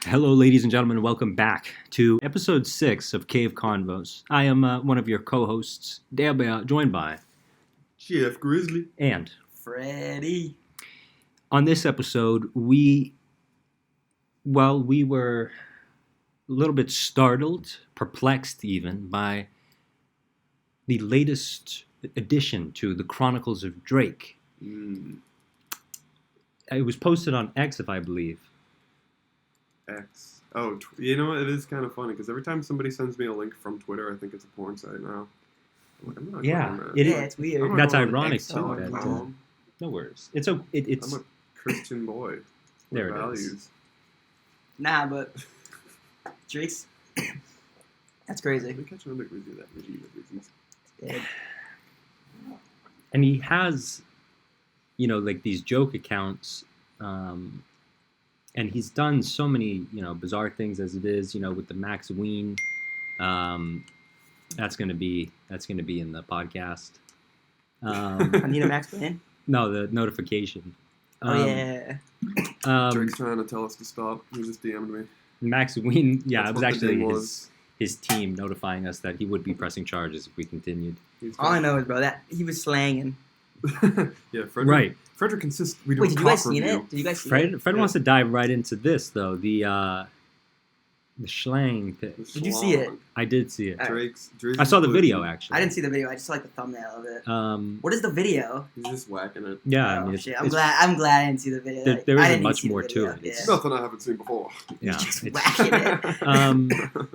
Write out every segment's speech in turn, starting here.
Hello, ladies and gentlemen, and welcome back to episode 6 of Cave Convos. I am one of your co-hosts, joined by Jeff Grizzly. and Freddie. on this episode, we were a little bit startled, perplexed even, by the latest addition to the Chronicles of Drake. It was posted on X, if I believe. X. Oh, you know what? It is kind of funny because every time somebody sends me a link from Twitter, I think it's a porn site now. I'm like, I'm not Yeah, going there. it is. Yeah, it's weird. That's going ironic X too. on That, my phone. no worries. It's I'm it's a Christian boy. With There it is. values. Nah, but Drake's. That's crazy. We catch another Glizzy that Glizzy. Yeah. and he has, like these joke accounts, and he's done so many, bizarre things as it is, with the Max Ween. That's gonna be in the podcast. Anita Max Wayne? No, the notification. Oh, yeah. Drake's trying to tell us to stop. He just DM'd me. Max Ween. Yeah, That's it was what the actually thing was. his team notifying us that he would be pressing charges if we continued. All I know is, bro, that he was slanging. Yeah, Frederick. Right. Frederick insists we do Wait, a did you guys cock see review. it? Did you guys see Fred it? wants to dive right into this though. The schlang pit. The Did you see it? schlong. I did see it. Drake's I saw the Glizzy. video actually. I didn't see the video. I just saw like the thumbnail of it. What is the video? He's just whacking it. Yeah, I Oh, mean, shit. I'm glad I didn't see the video. There I isn't didn't much see the more video. to it. It's Yeah. nothing I haven't seen before. Yeah. Just it's- whacking it.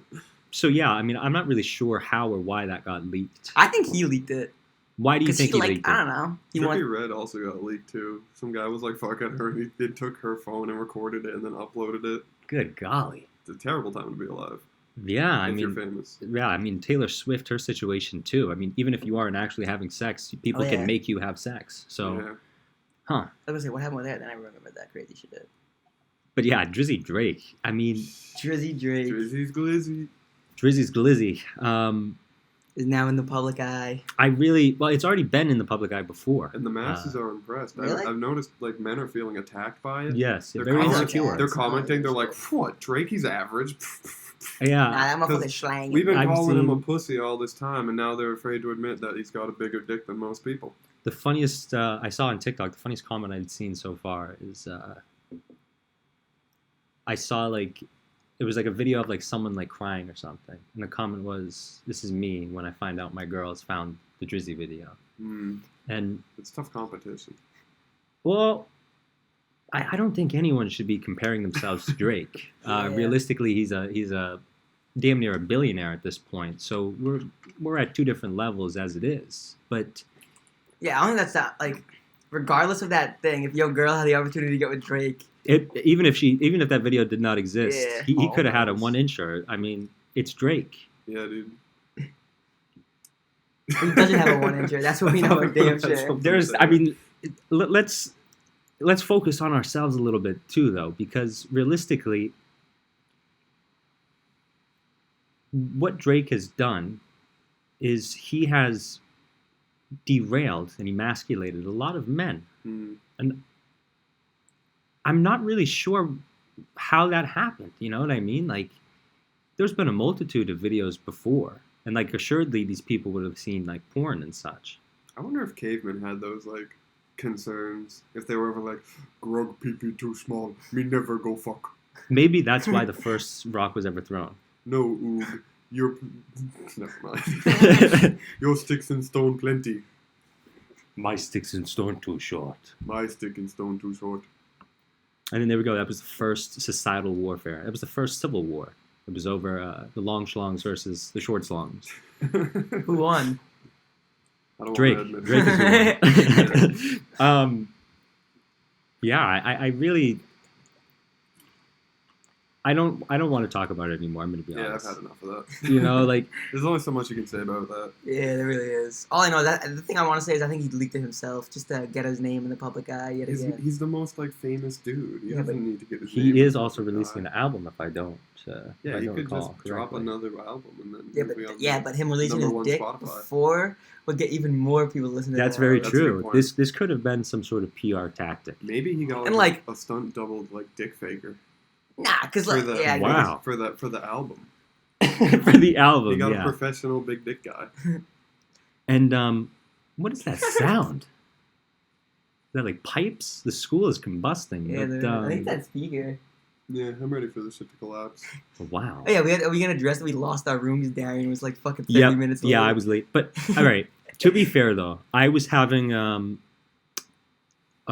So yeah, I mean, I'm not really sure how or why that got leaked. I think he leaked it. Why do you Because think he like, leaked I it? don't know. He Trippie wanted. Red also got leaked too. Some guy was like fucking her. He took her phone and recorded it and then uploaded it. Good golly. It's a terrible time to be alive. Yeah, If you're famous. I mean, Taylor Swift, her situation too. I mean, even if you aren't actually having sex, people Oh, can yeah. make you have sex. So, Yeah. huh? I was gonna say what happened with that. Then I remembered that crazy shit. But yeah, Drizzy Drake. I mean, Drizzy Drake Drizzy's Glizzy. Drizzy's Glizzy. is now in the public eye. It's already been in the public eye before. And the masses are impressed. Really? I've noticed like men are feeling attacked by it. Yes, They're very commenting- insecure. They're commenting. They're like, "What? Drake? He's average." Yeah, Nah, that motherfucker's 'Cause slanging. We've been I've calling him a seen- pussy all this time, and now they're afraid to admit that he's got a bigger dick than most people. the funniest I saw on TikTok, the funniest comment I'd seen so far is I saw like it was like a video of like someone like crying or something, and the comment was, "This is me when I find out my girl has found the Drizzy video." And It's tough competition. well, I don't think anyone should be comparing themselves to Drake. Yeah. Realistically, he's a damn near a billionaire at this point, so we're at two different levels as it is. But Yeah, I don't think that's that. Like, regardless of that thing, if your girl had the opportunity to get with Drake, even if that video did not exist, Yeah. he could have had a Almost. 1-incher. I mean, it's Drake. Yeah, dude. he doesn't have a 1-incher. That's what we know for damn That's sure. what- I mean, let's focus on ourselves a little bit too, though, because realistically, what Drake has done is he has derailed and emasculated a lot of men. And I'm not really sure how that happened. You know what I mean? Like, there's been a multitude of videos before, and like assuredly these people would have seen like porn and such. I wonder if cavemen had those like concerns. If they were ever like, "Grug pee too small, me never go fuck." Maybe that's why the first rock was ever thrown. No, oog. Your never mind. Your sticks and stone plenty. My sticks and stone too short. My stick and stone too short. And then there we go. That was the first societal warfare. That was the first civil war. It was over the long schlongs versus the short schlongs. Who won? I don't Drake. want to admit Drake it. is the one. Yeah, I really... I don't want to talk about it anymore. I'm going to be Yeah, I've honest. had enough of that. You know, like... There's only so much you can say about that. Yeah, there really is. All I know is that the thing I want to say is I think he leaked it himself just to get his name in the public eye yet again. He's the most like famous dude. He Yeah, doesn't but need to get his name He in is the also public releasing eye. an album if I don't Yeah, if I he don't could recall just drop correctly. another album and then Yeah, he'll be but on yeah, but him releasing number his one dick Spotify. before would get even more people listening to That's that very That's a good true. point. This could have been some sort of PR tactic. Maybe he got And, like like- a stunt double like dick faker. Nah, because for like, the yeah, Wow. for the album. For the album, He got yeah. a professional big dick guy. And what is that sound? Is that like pipes? The school is combusting. Yeah, but, I think that's speaker. Yeah, I'm ready for this shit to collapse. Wow. Oh yeah, are we gonna address that we lost our rooms? Darian was like fucking 30 Yep. minutes late. Yeah, I was late. But all right. To be fair, though, I was having a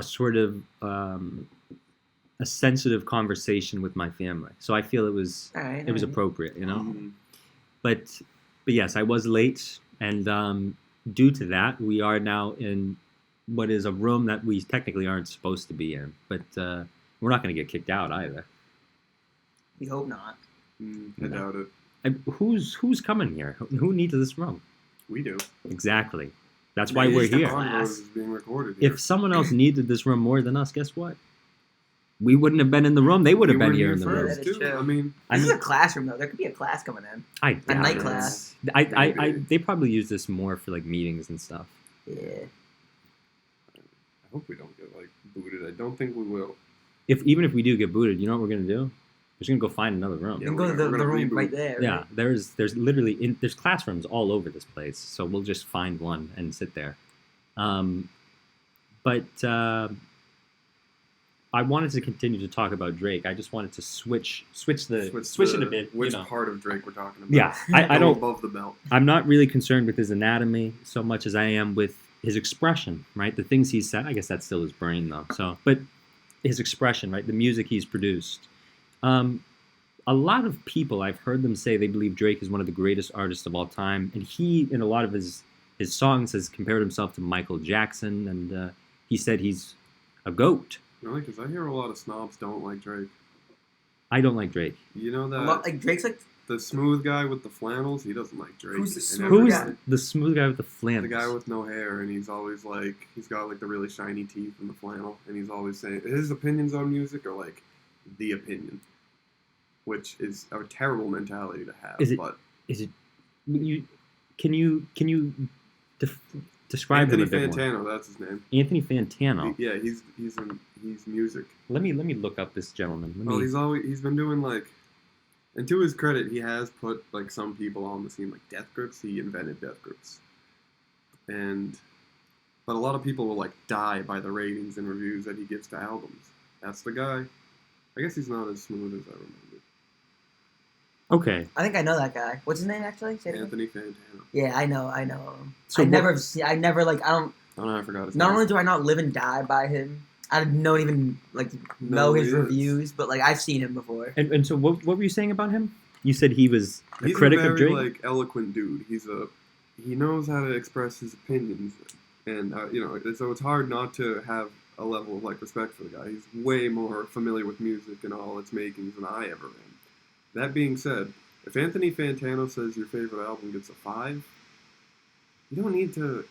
sort of a sensitive conversation with my family, so I feel it was Alright, it was alright. appropriate, you know. Mhm. But yes, I was late, and due to that, we are now in what is a room that we technically aren't supposed to be in. But we're not going to get kicked out either. We hope not. I doubt it. Who's coming here? Who needs this room? We do. Exactly. That's why Maybe we're it's the here. class. Convos is being recorded here. If someone else needed this room more than us, guess what? We wouldn't have been in the room. They would have We been were here in the room. first. first, That is too. true. I mean, This is a classroom though. There could be a class coming in. I doubt night it. class. I they probably use this more for like meetings and stuff. Yeah. I hope we don't get like booted. I don't think we will. Even if we do get booted, you know what we're gonna do? We're just gonna go find another room. You Yeah, can go to we're the gonna room reboot. right there. Yeah, Right? there's literally there's classrooms all over this place, so we'll just find one and sit there. But I wanted to continue to talk about Drake. I just wanted to switch it a bit. Which you know. part of Drake we're talking about? Yeah, I Go don't. above the belt. I'm not really concerned with his anatomy so much as I am with his expression. Right, the things he said. I guess that's still his brain though. So, but his expression, right, the music he's produced. A lot of people, I've heard them say they believe Drake is one of the greatest artists of all time, and he, in a lot of his songs, has compared himself to Michael Jackson, and he said he's a goat. Really? Because I hear a lot of snobs don't like Drake. I don't like Drake. You know A that lot, like Drake's like the smooth guy with the flannels? He doesn't like Drake. Who's the And smooth Who's everybody- guy? the smooth guy with the The flannels? guy with no hair, and he's always like, he's got like the really shiny teeth and the flannel, and he's always saying his opinions on music are like the opinion, which is a terrible mentality to have. Is it- But Is it? Can you describe Anthony him a bit more? Fantano, that's his name. Anthony Fantano. Yeah, he's music. Let me look up this gentleman. Let Well, me, he's been doing like, and to his credit, he has put like some people on the scene, like Death Grips. He invented Death Grips, but a lot of people will like die by the ratings and reviews that he gives to albums. That's the guy. I guess he's not as smooth as I remember. okay. I think I know that guy. What's his name actually? Say it again. Anthony Fantano. Yeah, I know. So I what- never like I don't. Oh no, I forgot his Not name. only do I not live and die by him, I don't even like No, know he his is. reviews, but like I've seen him before. And so what were you saying about him? You said he was a He's critic a very of Drake. like eloquent dude. He knows how to express his opinions, and so it's hard not to have a level of like respect for the guy. He's way more familiar with music and all its makings than I ever am. That being said, if Anthony Fantano says your favorite album gets a 5, you don't need to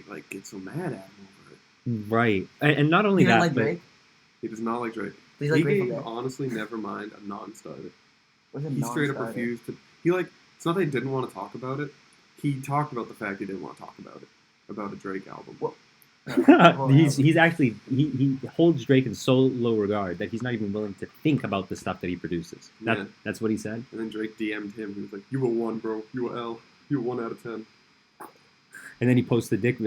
like get so mad at him over it. Right, and not only You don't that, like but Drake? He does not like Drake. But he's like He Grateful gave Dead. honestly never mind a non-starter. What's a He straight up non-starter? refused to. He like it's not that he didn't want to talk about it. He talked about the fact he didn't want to talk about it, about a Drake album. What? he's actually he holds Drake in so low regard that he's not even willing to think about the stuff that he produces. Yeah. That's what he said. And then Drake DM'd him. He was like, "You a 1, bro. You a L. You a 1 out of 10." And then he posts the dick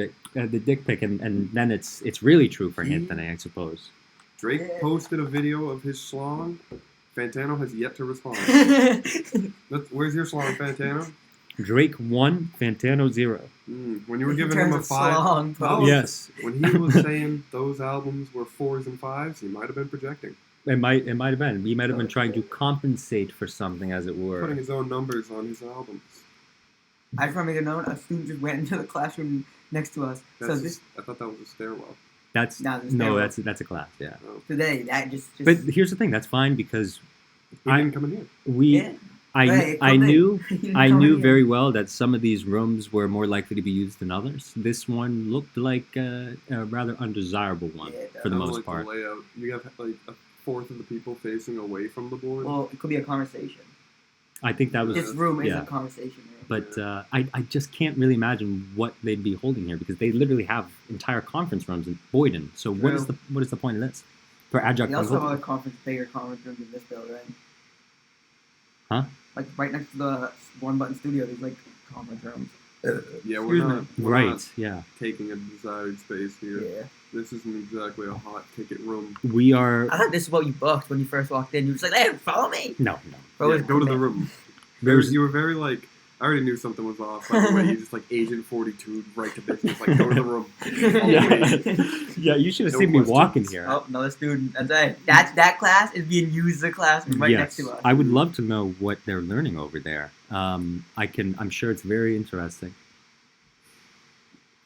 pic, and then it's really true for Anthony, I suppose. Drake Yeah. posted a video of his schlong. Fantano has yet to respond. Where's your schlong, Fantano? Drake 1, Fantano 0. When you were In giving him terms a of 5, song, Oh, post. Yes, when he was saying those albums were 4s and 5s, he might have been projecting, it might have been. He might have been trying to compensate for something, as it were. putting his own numbers on his albums. I just want to make a note. A student just went into the classroom next to us. I thought that was a stairwell. That's No, there's no, no- that's a class, yeah. Oh. today that just But here's the thing, that's fine because He I- didn't come in here. yeah. I Hey, I come in. knew He didn't I come knew in very here. well that some of these rooms were more likely to be used than others. This one looked like a rather undesirable one Yeah, for the That was most like part. The layout. You have like a fourth of the people facing away from the board. Well, it could be a conversation. I think that was, This room is yeah. a conversation room. but I just can't really imagine what they'd be holding here because they literally have entire conference rooms in Boyden. So what is True. the point of this? For Agile We also have Convos. a bigger conference room than this building. Huh? Like right next to the One Button Studio, there's like conference rooms. Yeah, Excuse we're Right, not yeah. taking a desired space here. Yeah. This isn't exactly a hot ticket room. We are... I thought this is what you booked when you first walked in. You were just like, "Hey, follow me." No. Bro, Yeah, go to the room. You were very like, I already knew something was off by the way you just like Agent 42 right to business, like go to the room. Yeah, you should have No seen me questions. walking here. Oh, another student. That's right. That class is being used as a classroom right next to us. I would love to know what they're learning over there. I'm sure it's very interesting.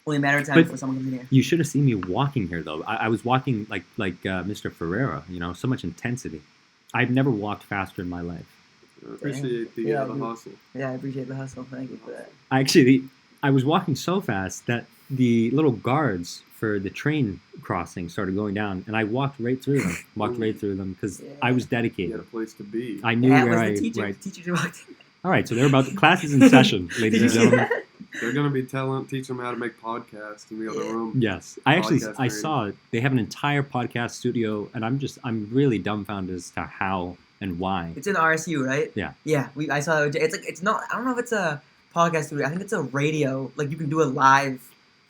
Only a matter of time But- before someone comes in here. You should have seen me walking here, though. I was walking like Mr. Ferreira, so much intensity. I've never walked faster in my life. I appreciate the hustle. Yeah, I appreciate the hustle. Thank you for that. I was walking so fast that the little guards for the train crossing started going down, and I walked right through them. Because I was You dedicated. had a place to be. I knew That where was the teacher. right. The teacher walked in. All right, so they're about classes in session, ladies and Did you see gentlemen. that? They're gonna be teaching them how to make podcasts in the other Yeah. room. Yes, Podcast I training. saw it. They have an entire podcast studio, and I'm really dumbfounded as to how and why. It's in RSU, right? Yeah. Yeah, I saw it. It's not. I don't know if it's a podcast studio. I think it's a radio. Like you can do a live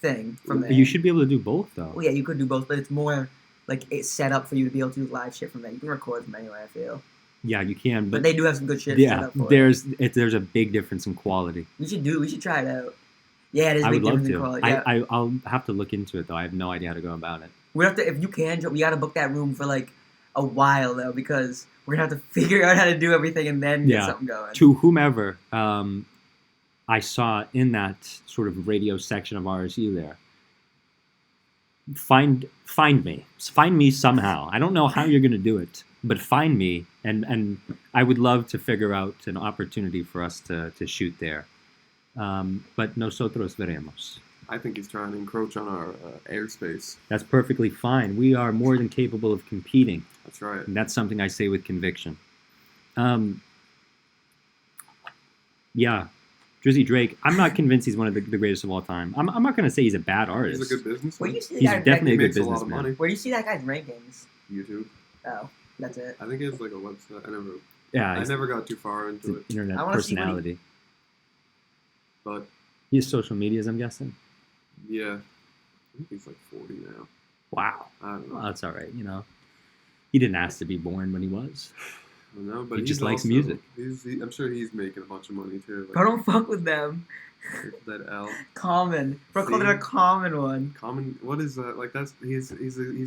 thing from there. You should be able to do both, though. Well, yeah, you could do both, but it's more like it's set up for you to be able to do live shit from there. You can record from anywhere. I feel. Yeah, you can, But they do have some good shit set yeah, up for it. there's a big difference in quality. We should try it out. Yeah, it is a I big would love difference in to. quality. Yeah. I'll have to look into it, though. I have no idea how to go about it. We have to, if you can, we gotta book that room for like a while though, because we're gonna have to figure out how to do everything and then get Yeah. something going. To whomever I saw in that sort of radio section of RSU there, find me somehow. I don't know how you're gonna do it, but find me, and I would love to figure out an opportunity for us to shoot there. But nosotros veremos. I think he's trying to encroach on our airspace. That's perfectly fine. We are more than capable of competing. That's right. And that's something I say with conviction. Yeah, Drizzy Drake. I'm not convinced he's one of the greatest of all time. I'm not going to say he's a bad artist. He's a good businessman. Where do you see the He's guy's definitely a He good makes a lot of businessman. money. Where do you see that guy's rankings? YouTube. Oh, that's it. I think he has like a website. Yeah, I he's never got too far an into it, internet I wanna see what he- personality. but He has social medias, I'm guessing. yeah, I think he's like 40 now. Wow. I don't know. Well, that's all right, He didn't ask to be born when he was. I don't know, but he he's just likes also- music. I'm sure he's making a bunch of money too. Bro, don't fuck with them. That L. Common. Bro, called it a common one. Common. What is that? Like that's he's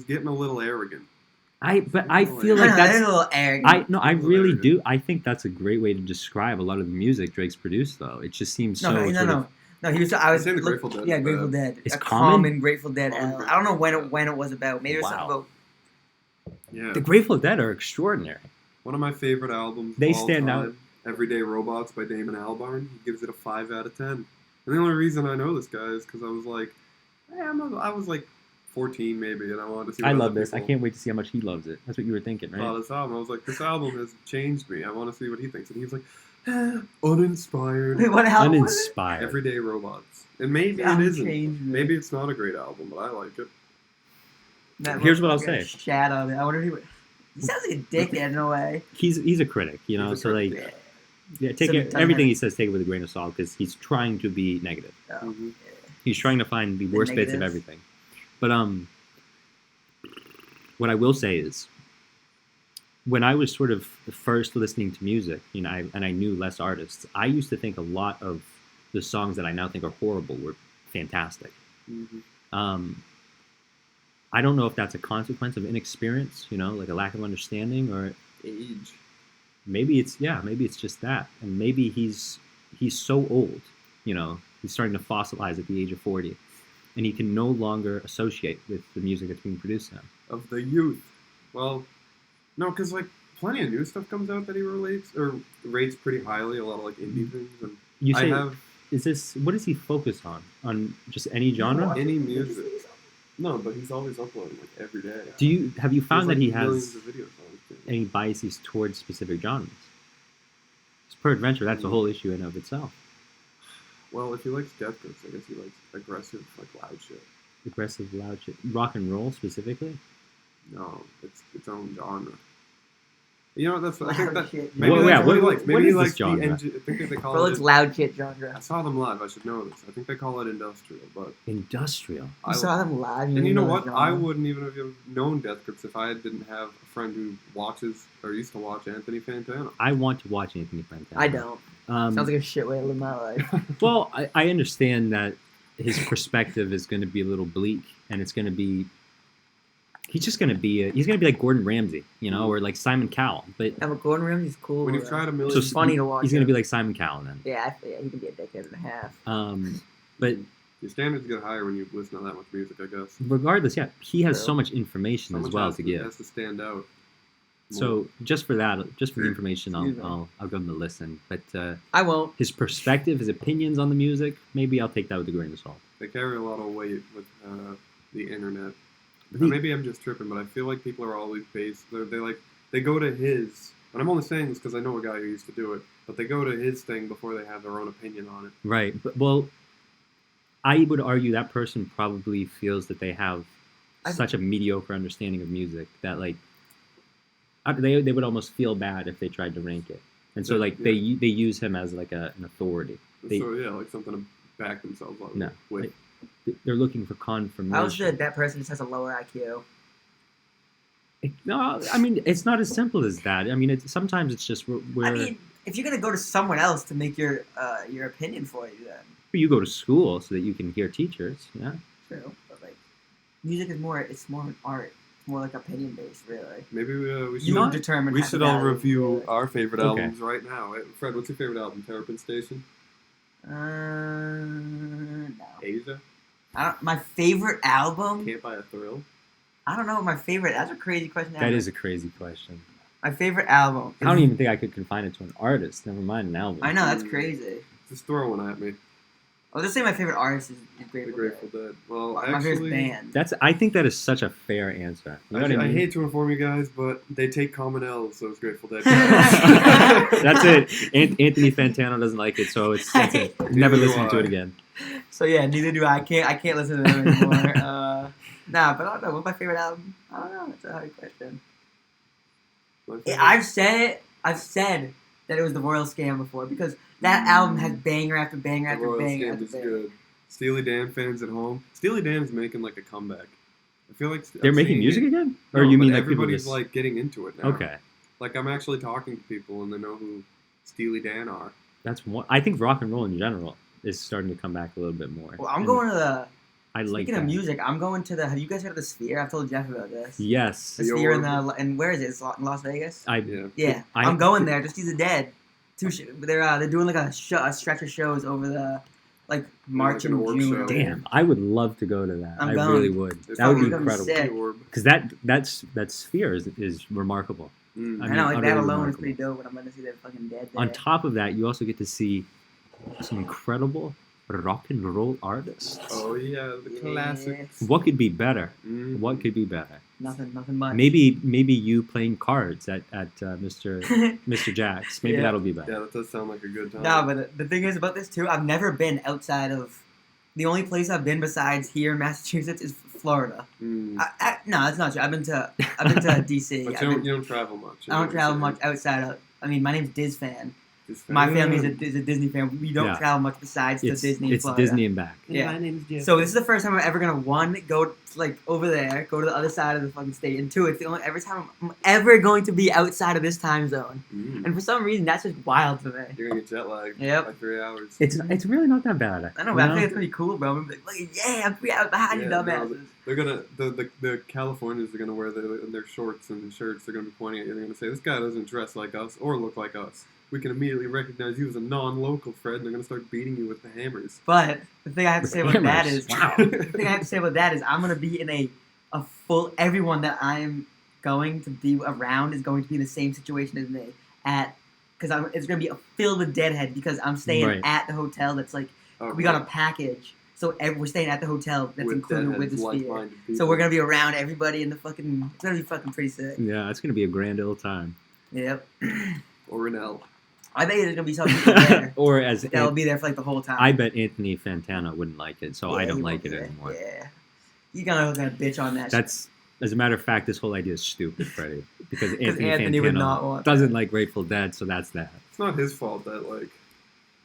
getting a little arrogant. I feel like They're a that's... little arrogant. I really do. I think that's a great way to describe a lot of the music Drake's produced, though. It just seems so... sort of- No, he was. I was saying the Grateful Dead Yeah, is Grateful bad. Dead. It's a common? Grateful Dead. Common I don't know Grateful when it was about. Maybe it was something Wow. about. Yeah. The Grateful Dead are extraordinary. One of my favorite albums. They of all stand time, out. Everyday Robots by Damon Albarn. He gives it a 5 out of 10. And the only reason I know this guy is because I was like, I was like 14 maybe, and I wanted to see. I what love other this. I people can't wait to see how much he loves it. That's what you were thinking, thought right? of this album. I was like, this album has changed me. I want to see what he thinks. And he was like, uninspired. Wait, what album was it? Uninspired. Everyday Robots. And maybe Album it isn't. changed me. Maybe it's not a great album, but I like it. That Here's what I'll motherfucker say. Shat on it. I wonder if he would. He sounds like a dickhead in a way. He's a critic, He's a so like... critic. Yeah, take Some it, time everything had- he says, take it with a grain of salt, because he's trying to be negative. Oh, Mhm. yeah. He's trying to find the worst bits of negatives. everything. But what I will say is, when I was sort of first listening to music, and I knew less artists, I used to think a lot of the songs that I now think are horrible were fantastic. Mhm. I don't know if that's a consequence of inexperience, like a lack of understanding, or Age. maybe it's just that, and maybe he's so old, he's starting to fossilize at the age of 40, and he can no longer associate with the music that's being produced now. Of the youth. Well, no, because like plenty of new stuff comes out that he rates pretty highly. A lot of like indie things, and You say, I have what does he focus on? On just any genre? any music. No, but he's always uploading like every day. Have you found There's, that he like, millions has of videos on his channel. any biases towards specific genres? Peradventure, that's a whole issue in and of itself. Well, if he likes Jeff Grizzly, I guess he likes aggressive, like loud shit. Aggressive, loud shit. Rock and roll, specifically? No, it's its own genre. You know, that's I think Loud that shit. maybe Well, that's yeah, what he what- likes. what Maybe he is this likes the genre? engine. I think they Bro, call it's it. loud shit I genre. saw them live. I should know this. I think they call it industrial, but Industrial. You saw them live. And you know what? the I genre? wouldn't even have known Death Grips if I didn't have a friend who watches or used to watch Anthony Fantano. I want to watch Anthony Fantano. I don't. Sounds like a shit way to live my life. Well, I understand that his perspective is going to be a little bleak, and it's going to be. He's just going to be. He's going to be like Gordon Ramsay, or like Simon Cowell. But Yeah, but Gordon Ramsay's cool. When you've tried a million, so It's funny to watch. he's going to be him. like Simon Cowell then. Yeah, he can be a decade and a half. But your standards get higher when you listen to that much music, I guess. regardless, yeah, he has True. so much information as well to give. Has to stand out. So just for that, just for the information, Excuse me. I'll give him a listen. But I won't. his perspective, his opinions on the music, maybe I'll take that with a grain of salt. They carry a lot of weight with the internet. The- Maybe I'm just tripping, but I feel like people are always based. They go to his. And I'm only saying this because I know a guy who used to do it. But they go to his thing before they have their own opinion on it. Right. But, well, I would argue that person probably feels that they have such a mediocre understanding of music that they would almost feel bad if they tried to rank it, and so Yeah. they use him as like an authority. So yeah, like something to back themselves up No, with. They're looking for confirmation. I was sure that person just has a lower IQ. No, I mean it's not as simple as that. I mean, sometimes it's just where I mean, if you're gonna go to someone else to make your opinion for you, then you go to school so that you can hear teachers. Yeah. true. But like, music is more. It's more an art. It's more like opinion based, really. Maybe we should. You determine. We how should the all value, review really. our favorite Okay. albums right now. Fred, what's your favorite album? Terrapin Station? No. Asia? My favorite album. Can't Buy a Thrill? I don't know. My favorite. That's a crazy question. That is a crazy question. my favorite album. I don't even think I could confine it to an artist. Never mind an album. I know that's crazy. Just throw one at me. I'll just say my favorite artist is The Grateful Grateful Dead. Dead. Well, My favorite actually, band. I think that is such a fair answer. You know what I mean? I hate to inform you guys, but they take common L's, so it's Grateful Dead. That's it. Anthony Fantano doesn't like it, so that's it. Never Neither do listen to I. it again. So yeah, neither do I. I can't listen to them anymore. Nah, but I don't know. What's my favorite album? I don't know. It's a hard question. My Yeah, favorite- I've said that it was the Royal Scam before because that album has banger after banger The after Royal banger Scam after is banger. good. Steely Dan fans at home. Steely Dan's making like a comeback. I feel like They're I'm making seeing music it- again? No, Or you but mean like people everybody's just... like getting into it now? Okay. Like I'm actually talking to people and they know who Steely Dan are. That's one. I think rock and roll in general is starting to come back a little bit more. Well, I'm And going to the. I like Speaking that. of music, I'm going to the. Have you guys heard of the Sphere? I've told Jeff about this. Yes. The The Sphere in Orb. the and where is it? It's in Las Vegas. Yeah. Yeah, I'm going there. Just He's Dead. They're doing like a stretch of shows over the like March like an and orb June. show. Damn, I would love to go to that. I'm I going. really would. It's That would be probably gonna be incredible. sick. The Orb. Because that sphere is remarkable. Mm. I I mean, know, like that utterly alone is remarkable. pretty dope. When I'm gonna see that fucking Dead there. On top of that, you also get to see some incredible rock and roll artists. Oh yeah, the classics. What could be better? Mm. What could be better? Nothing much. Maybe you playing cards at Mr. Jack's. Maybe Yeah. that'll be better. Yeah, that does sound like a good time. No, but the thing is about this too, I've never been outside of. The only place I've been besides here in Massachusetts is Florida. Mm. No, that's not true. I've been to DC. But I've you been- don't travel much. I don't travel much outside of. I mean, my name's Diz fan. Just My fan. family is a Disney fan. We don't Yeah. travel much besides It's to Disney. in it's Florida. Disney and back. Yeah. My name's Jeff. So this is the first time I'm ever gonna go like over there, go to the other side of the fucking state, and two, it's the only every time I'm ever going to be outside of this time zone. Mm. And for some reason, that's just wild to me. You're gonna get jet lagged Yep. by 3 hours. It's really not that bad. I know, but I think it's gonna be cool, bro. I'm like, yeah, I'm 3 hours behind you, Yeah, no, dumbasses. They're gonna the Californians are gonna wear their shorts and shirts. They're gonna be pointing at you. They're gonna say, "This guy doesn't dress like us or look like us. We can immediately recognize you as a non-local, Fred." And they're gonna start beating you with the hammers. But the thing I have to say about that is, Wow. the thing I have to say about that is, I'm gonna be in a full. Everyone that I'm going to be around is going to be in the same situation as me because it's gonna be filled with deadhead because I'm staying Right. at the hotel that's like we got a package, so we're staying at the hotel that's included with the deadheads, Sphere. like-minded people. So we're gonna be around everybody in the fucking. It's gonna be fucking pretty sick. Yeah, it's gonna be a grand old time. Yep. or an L. I bet there's gonna be some people there Or as that'll be there for like the whole time. I bet Anthony Fantano wouldn't like it, so I Yeah, don't he like won't it care. anymore. Yeah. You gonna bitch on that. That's As a matter of fact, this whole idea is stupid, Freddie, because Anthony would not Fantano want doesn't like Grateful Dead, so that's that. It's not his fault that like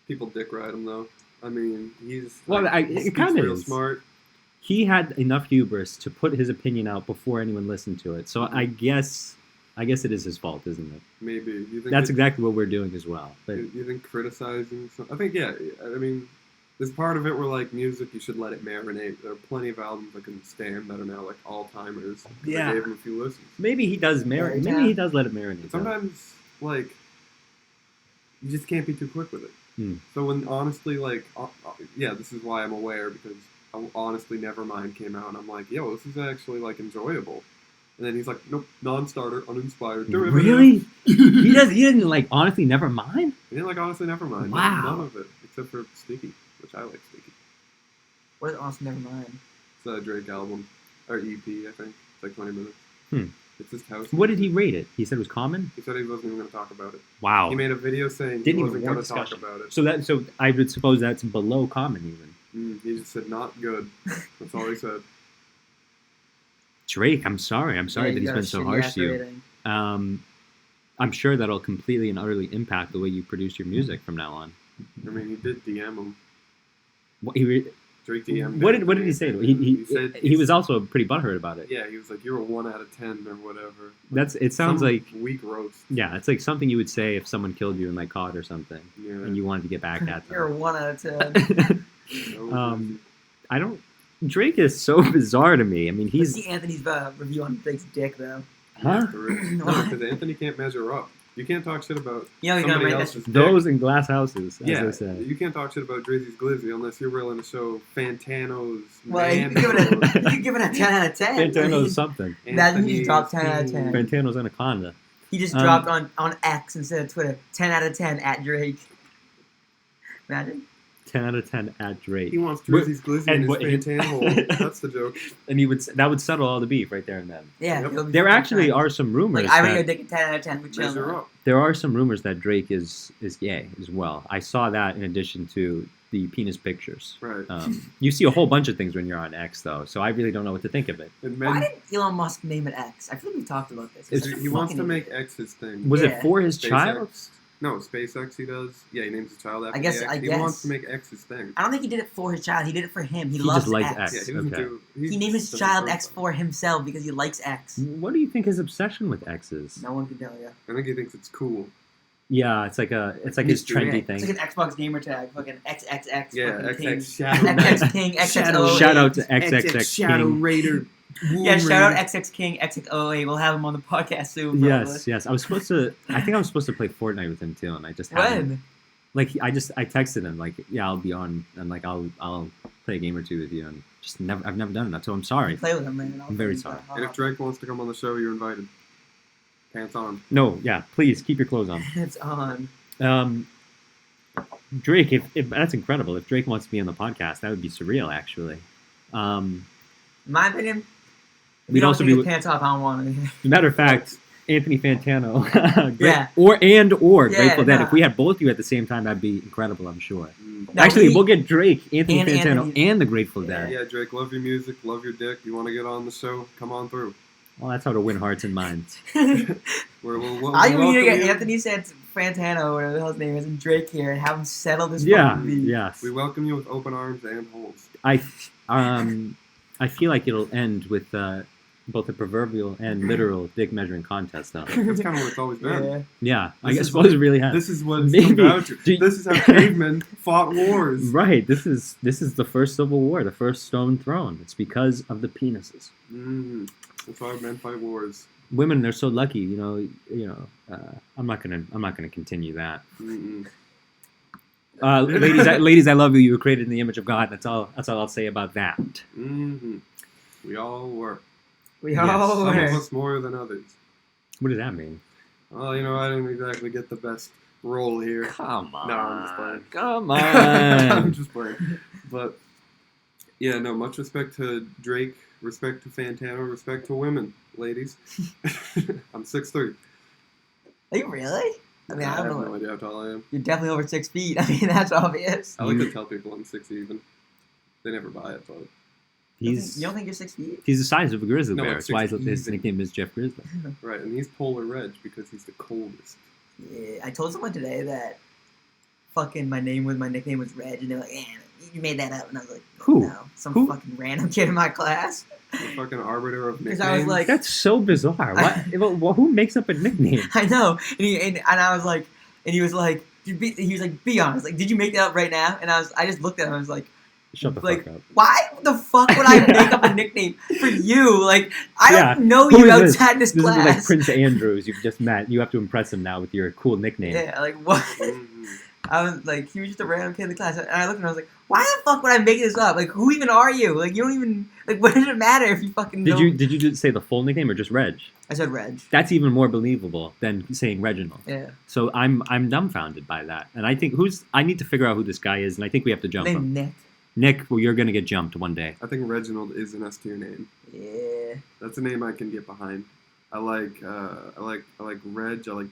people dick ride him though. I mean, he's It kind of real is. smart. He had enough hubris to put his opinion out before anyone listened to it. So I guess it is his fault, isn't it? Maybe you think That's exactly what we're doing as well. But you think criticizing? I think yeah. I mean, there's part of it where like music, you should let it marinate. There are plenty of albums I can stand that are now like all timers. Yeah. I gave him a few listens. maybe he does marinate. Yeah. Maybe he does let it marinate. Sometimes like you just can't be too quick with it. Hmm. So when honestly like yeah, this is why I'm aware because honestly Nevermind came out and I'm like, yo, this is actually like enjoyable. And then he's like, nope, non-starter, uninspired. Derivative. Really? He didn't like honestly never mind? He didn't like honestly Nevermind. Wow. None of it except for Sneaky, which I like Sneaky. What is Awesome Nevermind? It's a Drake album or EP, I think. It's like 20 minutes. It's just house. What did he rate it? He said it was common? He said he wasn't even going to talk about it. Wow. He made a video saying Didn't he even wasn't warrant going to talk discussion. about it. So I would suppose that's below common even. He just said not good. That's all he said. Drake, I'm sorry that you he's got been a so shitty harsh ass to you. rating. I'm sure that'll completely and utterly impact the way you produce your music from now on. I mean, he did DM him. What Drake DM'd did him. he say? He said He was also pretty butthurt about it. Yeah, he was like, "You're a 1 out of 10 or whatever." It sounds Some like weak roast. yeah, it's like something you would say if someone killed you in like COD or something, Yeah. and you wanted to get back at You're a them. 1 out of 10. No, Drake is so bizarre to me. I mean, Let's he's see Anthony's review on Drake's dick, though. huh? No, because Anthony can't measure up. You can't talk shit about You know, you're gonna somebody rate else's that. dick. Those in glass houses, as Yeah, they say. you can't talk shit about Drizzy's Glizzy unless you're willing to show Fantano's Well, you man can give it code. a, you can give it a 10 out of 10. Fantano's something. Imagine he just dropped 10 out of 10. Fantano's anaconda. He just dropped on X instead of Twitter. 10 out of 10 at Drake. Imagine. 10 out of 10 at Drake. He wants Drizzy's Glizzy in and his Fantano hole. That's the joke. And that would settle all the beef right there and then. Yeah. Yep. he'll be There fucking actually fine. are some rumors. Like, I rate that- your dick a 10 out of 10. We chill. Measure now. up. There are some rumors that Drake is gay as well. I saw that in addition to the penis pictures. Right. You see a whole bunch of things when you're on X, though, so I really don't know what to think of it. And Why men, did Elon Musk name it X? I feel like we talked about this. It's- He's such a he wants to fucking make idiot. X his thing. Was Yeah. it for his SpaceX. child? No, SpaceX he does. Yeah, he names his child after I guess- the X. I He guess. wants to make X his thing. I don't think he did it for his child. He did it for him. He He loves just likes X. X. Yeah, he doesn't Okay. do. He named his doesn't child do X that. for himself because he likes X. What do you think his obsession with X is? No one can tell you. I think he thinks it's cool. Yeah, it's like his Mystery. trendy It's thing. like an Xbox gamer tag. Fucking XXX. Yeah, fucking XX King. Shadow XX King. XXO. Shout out to XXX King. Raider. Yeah, shout out XX King, XXOA. We'll have him on the podcast soon. Yes. I was supposed to. I think I was supposed to play Fortnite with him too, and I just haven't. When? Like I texted him like, yeah, I'll be on, and like I'll play a game or two with you, and just I've never done that, so I'm sorry. Play with him, man. I'm very sorry. And if Drake wants to come on the show, you're invited. Pants on. No, yeah, please keep your clothes on. It's on. Drake, if that's incredible. If Drake wants to be on the podcast, that would be surreal, actually. In my opinion, if We'd you don't also take be. his pants off, I don't want to. As a matter of fact, Anthony Fantano, Yeah. or Yeah, Grateful Dead. no. If we had both of you at the same time, that'd be incredible. I'm sure. No, Actually, we- we'll get Drake, Anthony And Fantano, Anthony. and the Grateful Dead. Yeah, Drake, love your music, love your dick. You want to get on the show? Come on through. Well, that's how to win hearts and minds. We'll I welcome need to get you. Anthony Fantano, whatever the hell his name is, and Drake here, and have him settle this Yeah, fucking beef. yes. We welcome you with open arms and holes. I feel like it'll end with both a proverbial and literal dick measuring contest, though. That's kind of what it's always been. Yeah. Yeah, I This guess is suppose it really has. This is what it's Maybe. come down to. Do- This is how cavemen fought wars. Right. This is the first Civil War, the first stone thrown. It's because of the penises. That's why men fight wars. Women, they're so lucky. You know. I'm not gonna continue that. Mm-mm. Ladies, I love you. You were created in the image of God. That's all I'll say about that. Mm-hmm. We all were. We Yes. all Some of were. us more than others. What does that mean? Well, I didn't exactly get the best role here. Come on. No, I'm just playing. Come I'm on. just playing. But, yeah, no, much respect to Drake, respect to Fantano, respect to women, ladies. I'm 6'3". Are you really? I mean, I have don't no know. idea how tall I am. You're definitely over 6 feet. I mean, that's obvious. I like to tell people I'm 6 even. They never buy it, but You don't think you're 6 feet? He's the size of a grizzly No, bear. it's That's why 6 his easy. nickname is Jeff Grizzly. Right, and he's Polar Reg because he's the coldest. Yeah, I told someone today that fucking my nickname was Reg, and they're like, you made that up. And I was like, Who? No, some Who? fucking random kid in my class. The fucking arbiter of nicknames. Because I was like, That's so bizarre. What? Who makes up a nickname? I know. And I was like, and he was like, be honest. Like, did you make that up right now? And I just looked at him. I was like, Shut the like, fuck up. why the fuck would I make up a nickname for you? Like, I don't know Who you is this? outside this class. This is like Prince Andrews you've just met. You have to impress him now with your cool nickname. Yeah, like, what? I was like, he was just a random kid in the class. And I looked at him, I was like, why the fuck would I make this up? Like, who even are you? Like, you don't even, like, what does it matter if you fucking know? Did you just say the full nickname or just Reg? I said Reg. That's even more believable than saying Reginald. Yeah. So I'm dumbfounded by that. And I think I need to figure out who this guy is, and I think we have to jump him. Nick. Nick, well, you're gonna get jumped one day. I think Reginald is an S tier name. Yeah. That's a name I can get behind. I like Reg. I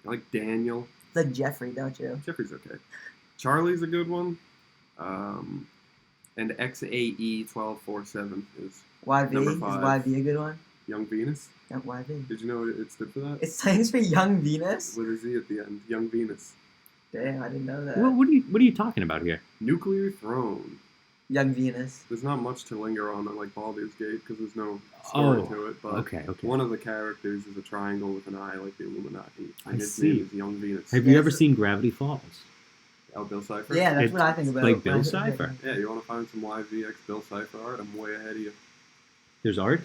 like Daniel. It's like Jeffrey, don't you? Jeffrey's okay. Charlie's a good one. And XAE1247 is YV. Number Is 5. YV a good one? Young Venus. Not YV. Did you know it stood for that? It stands for Young Venus? With a Z at the end. Young Venus. Damn, I didn't know that. What are you talking about here? Nuclear Throne. Young Venus. There's not much to linger on like Baldur's Gate because there's no story to it. But Okay. one of the characters is a triangle with an eye like the Illuminati. And I his see. name is Young Venus. Have you ever seen Gravity Falls? Oh, Bill Cipher? Yeah, that's It's what I think about. like Bill When I- Cipher. Yeah, you want to find some YVX Bill Cipher art? I'm way ahead of you. There's art?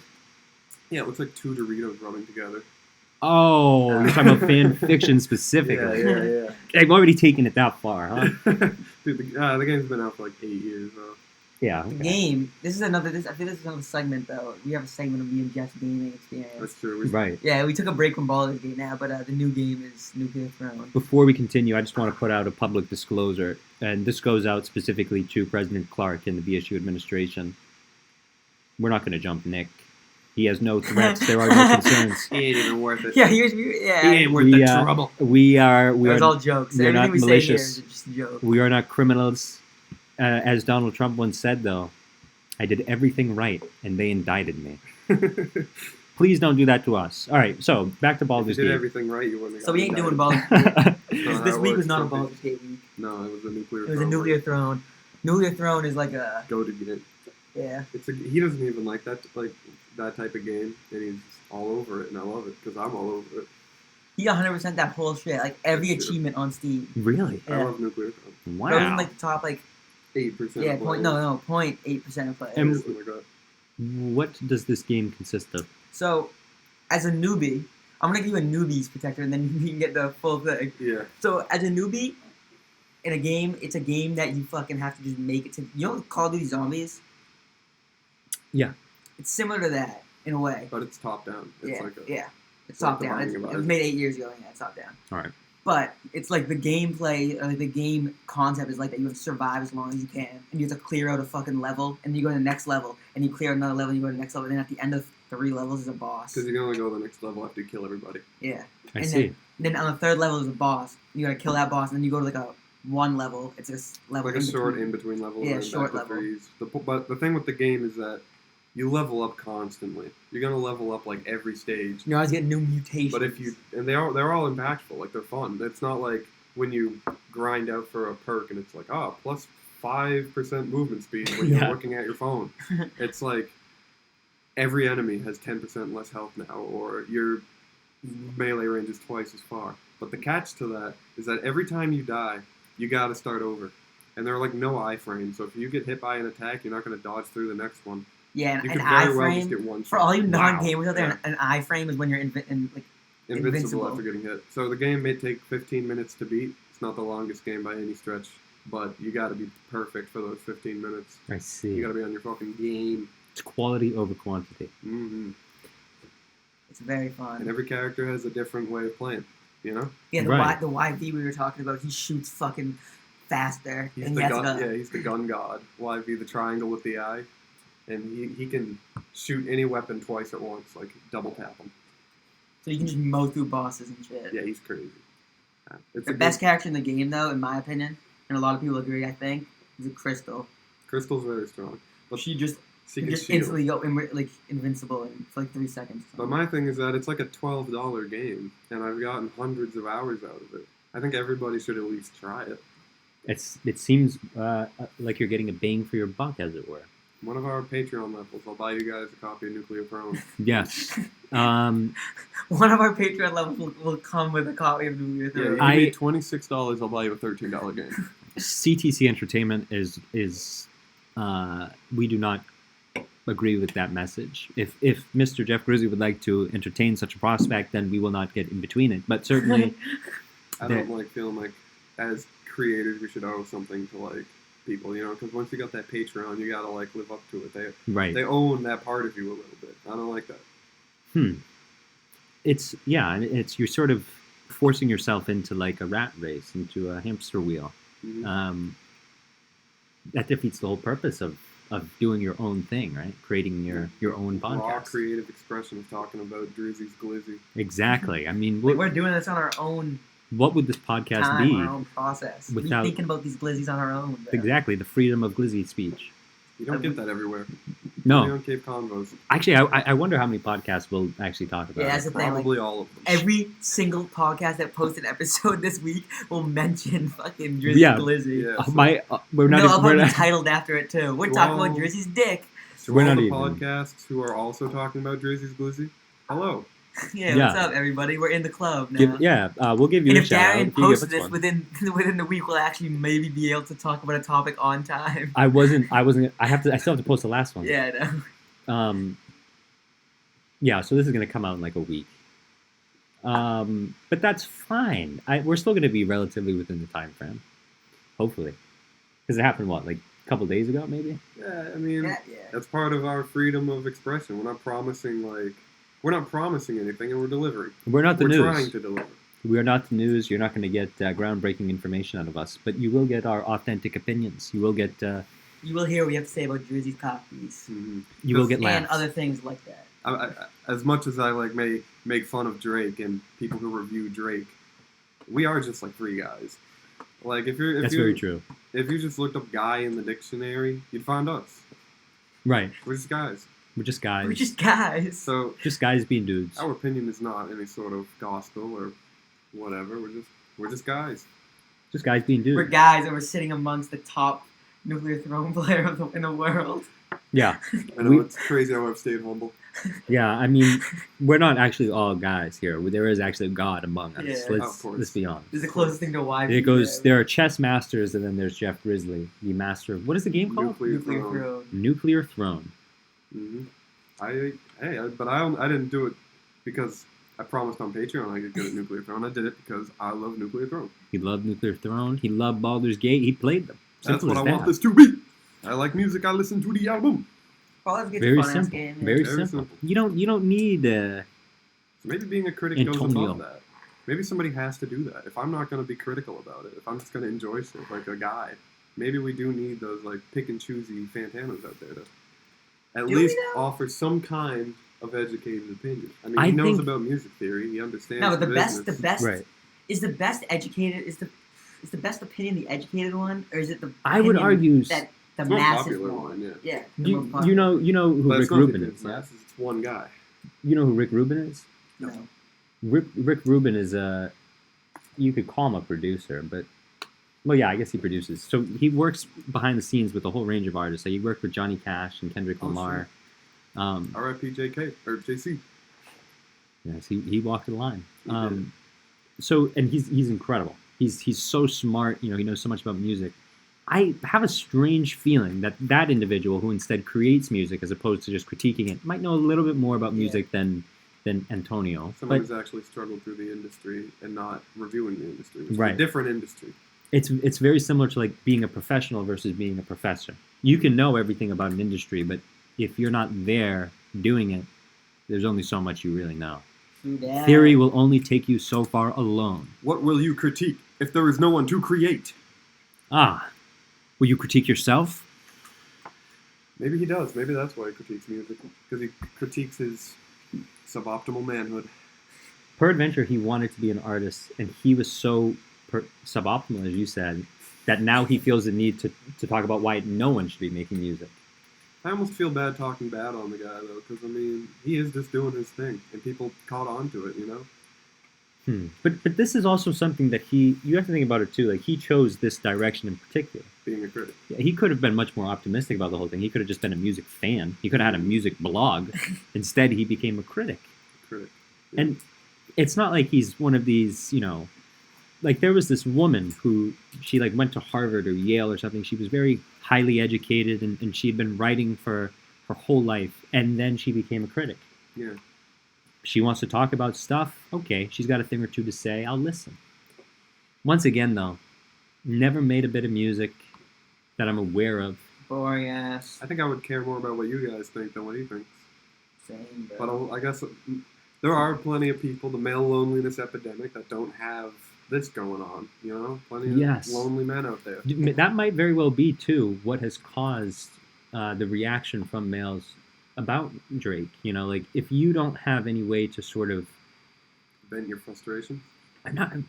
Yeah, it looks like two Doritos rubbing together. Oh, you're talking about fan fiction specifically. Yeah. I've already taken it that far, huh? Dude, the game's been out for like 8 years, though. Yeah. The Okay. game. I think this is another segment, though. We have a segment of me and Jeff's gaming experience. That's true. Right. Yeah, we took a break from Baldur's Gate now, but the new game is Nuclear Throne. Before we continue, I just want to put out a public disclosure, and this goes out specifically to President Clark and the BSU administration. We're not going to jump Nick. He has no threats. There are no concerns. He ain't even worth it. Yeah, He ain't worth We, the uh, trouble. We are It was all jokes. we're Everything not we say here malicious. is just a joke. We are not criminals. As Donald Trump once said, though, I did everything right, and they indicted me. Please don't do that to us. All right, so back to If you Baldur's did Gate. everything right, you wouldn't have So we ain't gotten doing indicted. Baldur's Gate. No, This that week was works not a something. Baldur's Gate week. No, it was a Nuclear It was a Throne. Nuclear Throne. Nuclear Throne is like a Go to get. yeah. He doesn't even like that type of game, and he's all over it, and I love it because I'm all over it. He 100% that whole shit. Like every That's true. achievement on Steam. Really? Yeah. I love Nuclear Throne. Wow. Those in like the top 8%. yeah, of point players. no 0.8% of players. And- Something like that. What does this game consist of? So, as a newbie, I'm gonna give you a newbie's protector, and then you can get the full thing. Yeah. So, as a newbie, in a game, it's a game that you fucking have to just make it to. You know Call of Duty Zombies? Yeah. It's similar to that, in a way. But it's top down. It's Yeah, like yeah. It's like top the down. Binding It of was Isaac. made 8 years ago, yeah, it's top down. All right. But it's like the gameplay, like the game concept is like that you have to survive as long as you can, and you have to clear out a fucking level, and you go to the next level, and you clear another level, and you go to the next level, and then at the end of 3 levels is a boss. because you can only go to the next level after you kill everybody. Yeah. I And see. Then on the 3rd level is a boss. You gotta kill that boss, and then you go to like a 1 level. It's a level Like a in short between. in between level. Yeah, and short back to level. threes. But the thing with the game is that you level up constantly. You're gonna level up like every stage. You always get new mutations. But if you and they're all impactful. Like they're fun. It's not like when you grind out for a perk and it's like plus 5% movement speed when Yeah. you're looking at your phone. It's like every enemy has 10% less health now, or your melee range is twice as far. But the catch to that is that every time you die, you got to start over. And there are like no iframes, so if you get hit by an attack, you're not going to dodge through the next one. yeah, You an could very well iframe just get one for shot. all you non-gamers out there, Yeah. an iframe is when you're Invincible invincible. after getting hit. So the game may take 15 minutes to beat. It's not the longest game by any stretch, but you got to be perfect for those 15 minutes. I see. You got to be on your fucking game. It's quality over quantity. hmm It's very And fun. every character has a different way of playing. You know, Yeah, Right. the YV we were talking about, he shoots fucking faster. he's and the he has gun. to- Yeah, he's the gun god. YV, the triangle with the eye, and he can shoot any weapon twice at once, like double tap him. So you can just mow through bosses and shit. Yeah, he's crazy. It's The a best good, character in the game, though, in my opinion, and a lot of people agree, I think, is a Crystal. Crystal's very strong. She just Seek You and just shield. instantly go like invincible for like 3 seconds. But my thing is that it's like a $12 game, and I've gotten hundreds of hours out of it. I think everybody should at least try it. It seems like you're getting a bang for your buck, as it were. One of our Patreon levels, I'll buy you guys a copy of Nuclear Throne. Yes. One of our Patreon levels will come with a copy of Nuclear Yeah, Throne. you give me $26, I'll buy you a $13 game. CTC Entertainment is we do not agree with that message. If Mr. Jeff Grizzly would like to entertain such a prospect, then we will not get in between it. But certainly, I don't like feeling like as creators we should owe something to like people, you know, because once you got that Patreon, you gotta like live up to it. They own that part of you a little bit. I don't like that. It's you're sort of forcing yourself into like a rat race, into a hamster wheel. Mm-hmm. That defeats the whole purpose of doing your own thing, right? Creating your own podcast. Raw creative expression of talking about Drizzy's Glizzy. Exactly. I mean, we're doing this on our own. What would this podcast time, be? Our own process. Without, we're thinking about these glizzies on our own. Though. Exactly, the freedom of glizzy speech. You don't get that everywhere. No. Only on Cave Convos. Actually, I wonder how many podcasts we'll actually talk about. Yeah, that's the thing. Probably like, all of them. Every single podcast that posted an episode this week will mention fucking Drizzy's Glizzy. Yeah, so we're not. I'll we're put not it titled after it too. We're talking about Drizzy's dick. To We're all not the even. podcasts who are also talking about Drizzy's Glizzy, hello. Yeah, what's up, everybody? We're in the club now. We'll give you and a if shout Darian out. posts this within the week, we'll actually maybe be able to talk about a topic on time. I wasn't. I still have to post the last one. Yeah, I know. Yeah, so this is going to come out in like a week. But that's fine. We're still going to be relatively within the time frame, hopefully, because it happened like a couple days ago, maybe. Yeah, I mean, that's part of our freedom of expression. We're not promising anything, and we're delivering. We're not the news. We're trying to deliver. We are not the news. You're not going to get groundbreaking information out of us, but you will get our authentic opinions. You will get. You will hear what we have to say about Drizzy's copies. Mm-hmm. You will get laughs. And other things like that. As much as I may make fun of Drake and people who review Drake, we are just like three guys. Like that's very true. If you just looked up "guy" in the dictionary, you'd find us. Right. We're just guys. We're just guys. We're just guys. So just guys being dudes. Our opinion is not any sort of gospel or whatever. We're just guys. Just guys being dudes. We're guys, and we're sitting amongst the top Nuclear Throne player in the world. Yeah. I know it's crazy how I've stayed humble. Yeah, I mean, we're not actually all guys here. There is actually God among us. Yeah. Let's be honest. This is the closest thing to why. It goes. There are chess masters, and then there's Jeff Grizzly, the master of what is the game called? Nuclear Throne. Nuclear Throne. Mm-hmm. I didn't do it because I promised on Patreon I could get a Nuclear Throne. I did it because I love Nuclear Throne. He loved Nuclear Throne. He loved Baldur's Gate. He played them. That's what I want this to be. I like music. I listen to the album. Very simple. Game, very simple. You don't need. So maybe being a critic goes above that. Maybe somebody has to do that. If I'm not going to be critical about it, if I'm just going to enjoy shit like a guy, maybe we do need those like pick and choosy Fantanas out there to at least offer some kind of educated opinion. I mean, he knows about music theory. He understands. No, the best right. Is the best educated is the best opinion the educated one, or is it the? I would argue that the massive one. Yeah. You know who Rick Rubin is. It's one guy. You know who Rick Rubin is? No. Rick Rubin is you could call him a producer, but well, yeah, I guess he produces. So he works behind the scenes with a whole range of artists. So he worked with Johnny Cash and Kendrick Lamar. R.I.P. J.K. or J.C. Yes, he walked the line. So and he's incredible. He's so smart. You know, he knows so much about music. I have a strange feeling that individual who instead creates music as opposed to just critiquing it might know a little bit more about music than Antonio. Someone who's actually struggled through the industry and not reviewing the industry. It's right. a different industry. It's very similar to like being a professional versus being a professor. You can know everything about an industry, but if you're not there doing it, there's only so much you really know. Yeah. Theory will only take you so far alone. What will you critique if there is no one to create? Will you critique yourself? Maybe he does. Maybe that's why he critiques music. Because he critiques his suboptimal manhood. Peradventure, he wanted to be an artist, and he was so suboptimal, as you said, that now he feels the need to talk about why no one should be making music. I almost feel bad talking bad on the guy though, because I mean, he is just doing his thing, and people caught on to it, you know. But this is also something that you have to think about it too. Like he chose this direction in particular. Being a critic. Yeah, he could have been much more optimistic about the whole thing. He could have just been a music fan. He could have had a music blog. Instead, he became a critic. Critic. Yeah. And it's not like he's one of these, like there was this woman who she like went to Harvard or Yale or something. She was very highly educated and she'd been writing for her whole life, and then she became a critic. Yeah. She wants to talk about stuff. Okay, she's got a thing or two to say. I'll listen. Once again, though, never made a bit of music that I'm aware of. Boring ass. I think I would care more about what you guys think than what he thinks. Same, bro. But I guess there are plenty of people, the male loneliness epidemic, that don't have this going on. You know, plenty of lonely men out there. That might very well be too what has caused the reaction from males about Drake. Like if you don't have any way to sort of vent your frustration.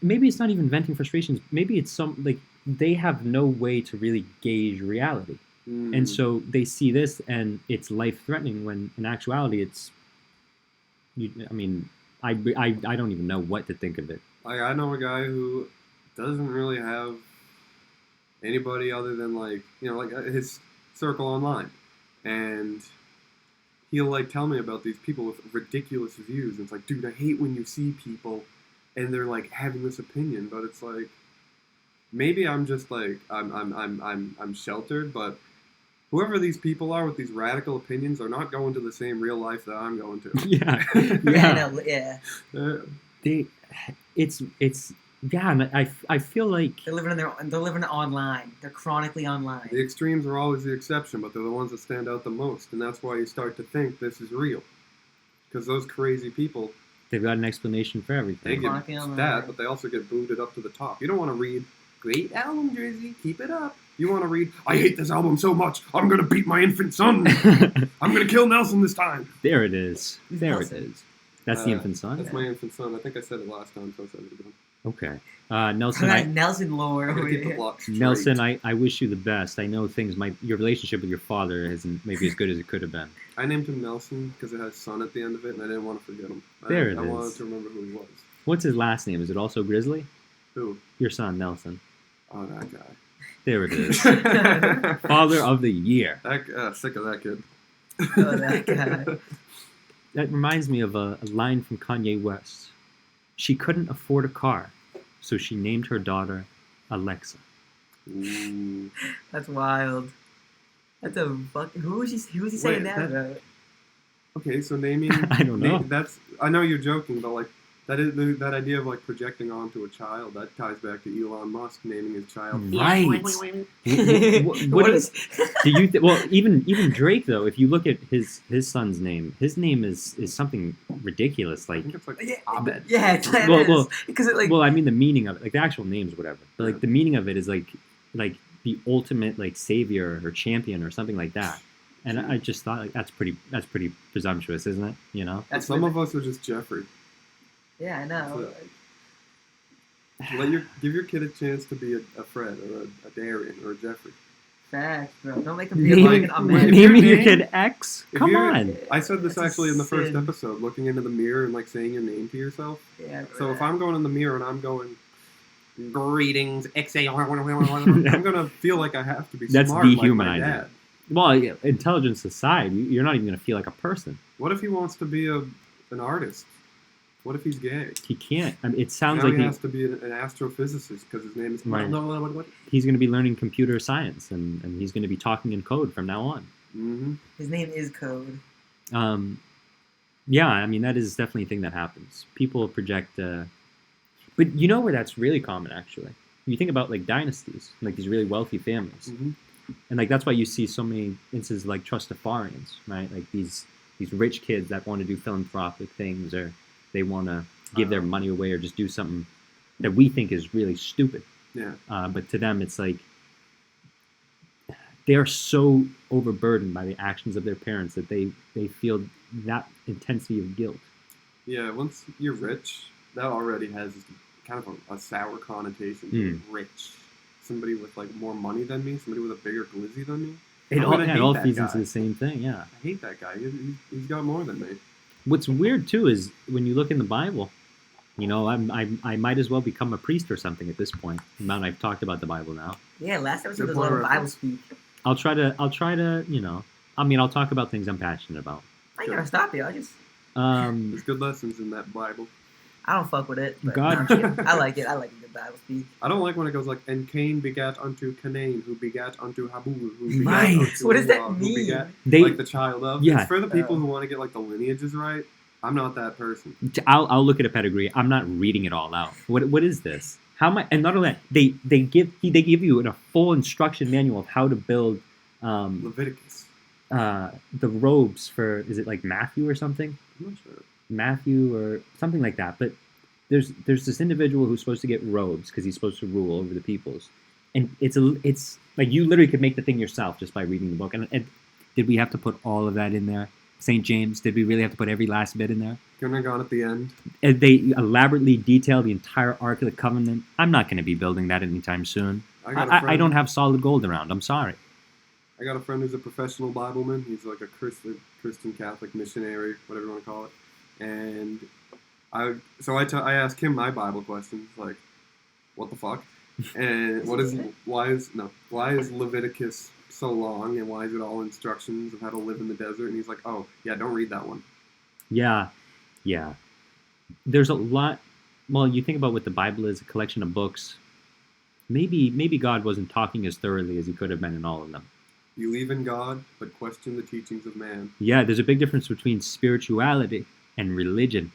Maybe it's not even venting frustrations. Maybe it's like they have no way to really gauge reality, and so they see this and it's life threatening. When in actuality, it's. I don't even know what to think of it. I know a guy who doesn't really have anybody other than like his circle online, and he'll like tell me about these people with ridiculous views. And it's like, dude, I hate when you see people and they're like having this opinion, but it's like maybe I'm just like I'm sheltered, but whoever these people are with these radical opinions are not going to the same real life that I'm going to. And I feel like they're living online. They're chronically online. The extremes are always the exception, but they're the ones that stand out the most, and that's why you start to think this is real, because those crazy people, they've got an explanation for everything. They get that, but they also get booted up to the top. You don't want to read, "Great album, Drizzy, keep it up." You want to read, "I hate this album so much, I'm going to beat my infant son. I'm going to kill Nelson this time." There it is. It is. That's the infant son? That's my infant son. I think I said it last time, so I said it again. Okay. Nelson, Nelson lore. Nelson, I wish you the best. I know your relationship with your father isn't maybe as good as it could have been. I named him Nelson because it has son at the end of it, and I didn't want to forget him. I wanted to remember who he was. What's his last name? Is it also Grizzly? Who? Your son, Nelson. Oh, that guy. There it is. Father of the year. Sick of that kid. Oh, that guy. That reminds me of a line from Kanye West. She couldn't afford a car, so she named her daughter Alexa. Ooh. That's wild. That's a fucking. Who was he saying that about? Okay, so naming. I don't know. I know you're joking, but like that idea of like projecting onto a child, that ties back to Elon Musk naming his child. Right. What is? Do you? Well, even Drake though, if you look at his son's name is something ridiculous. Like I think it's like Abed. Yeah, because it like. Well, I mean the meaning of it, like the actual names, whatever. But like the meaning of it is like the ultimate like savior or champion or something like that. And I just thought like that's pretty presumptuous, isn't it? You know. Some of us are just Jeffrey. Yeah, I know. Give your kid a chance to be a Fred or a Darian or a Jeffrey. Facts, bro. Don't make him be like a man. Naming your kid X? Come on. I said this actually in the first episode, looking into the mirror and like saying your name to yourself. Yeah. So if I'm going in the mirror and I'm going, "Greetings, XA," I'm gonna feel like I have to be That's smart dehumanizing. like my dad. Well, intelligence aside, you're not even gonna feel like a person. What if he wants to be an artist? What if he's gay? He can't. I mean, it sounds now like he has to be an astrophysicist because his name is... Right. What? He's going to be learning computer science, and he's going to be talking in code from now on. Mm-hmm. His name is code. Yeah, I mean, that is definitely a thing that happens. People project... But you know where that's really common, actually? You think about, like, dynasties, like these really wealthy families. Mm-hmm. And, like, that's why you see so many instances like Trustafarians, right? Like, these rich kids that want to do philanthropic things, or they want to give their money away or just do something that we think is really stupid. Yeah. But to them, it's like they are so overburdened by the actions of their parents that they feel that intensity of guilt. Yeah, once you're rich, that already has kind of a sour connotation to rich. Somebody with like more money than me, somebody with a bigger glizzy than me. It I'm all, gonna yeah, it hate all that feeds guy. into the same thing. Yeah. I hate that guy. He's got more than me. What's weird too is when you look in the Bible, I might as well become a priest or something at this point. Now I've talked about the Bible now. Yeah, last episode Good was a lot point of of Bible reference. speak. I'll try to, I'll talk about things I'm passionate about. I ain't gonna stop you. There's good lessons in that Bible. I don't fuck with it. But God- no, I'm kidding. I like it. I like a good Bible speak. I don't like when it goes like, and Cain begat unto Canaan, who begat unto Habul, who begat Right. unto What does that Noah, who mean? begat, They, like the child of. Yeah. It's for the people who want to get like the lineages right. I'm not that person. I'll look at a pedigree. I'm not reading it all out. What is this? How am I? And not only that, they give you a full instruction manual of how to build Leviticus. the robes for, is it like Matthew or something? I'm not sure. Matthew or something like that. But there's this individual who's supposed to get robes because he's supposed to rule over the peoples, and it's like you literally could make the thing yourself just by reading the book. And did we have to put all of that in there? St. James, did we really have to put every last bit in there? Couldn't have gone at the end. And they elaborately detail the entire Ark of the Covenant. I'm not going to be building that anytime soon. I don't have solid gold around. I'm sorry. I got a friend who's a professional Bibleman. He's like a Christian Catholic missionary, whatever you want to call it. And I asked him my Bible questions, like, what the fuck? And why is Leviticus so long, and why is it all instructions of how to live in the desert? And he's like, oh yeah, don't read that one. Yeah. There's a lot. Well, you think about what the Bible is, a collection of books. Maybe God wasn't talking as thoroughly as he could have been in all of them. Believe in God, but question the teachings of man. Yeah, there's a big difference between spirituality and religion,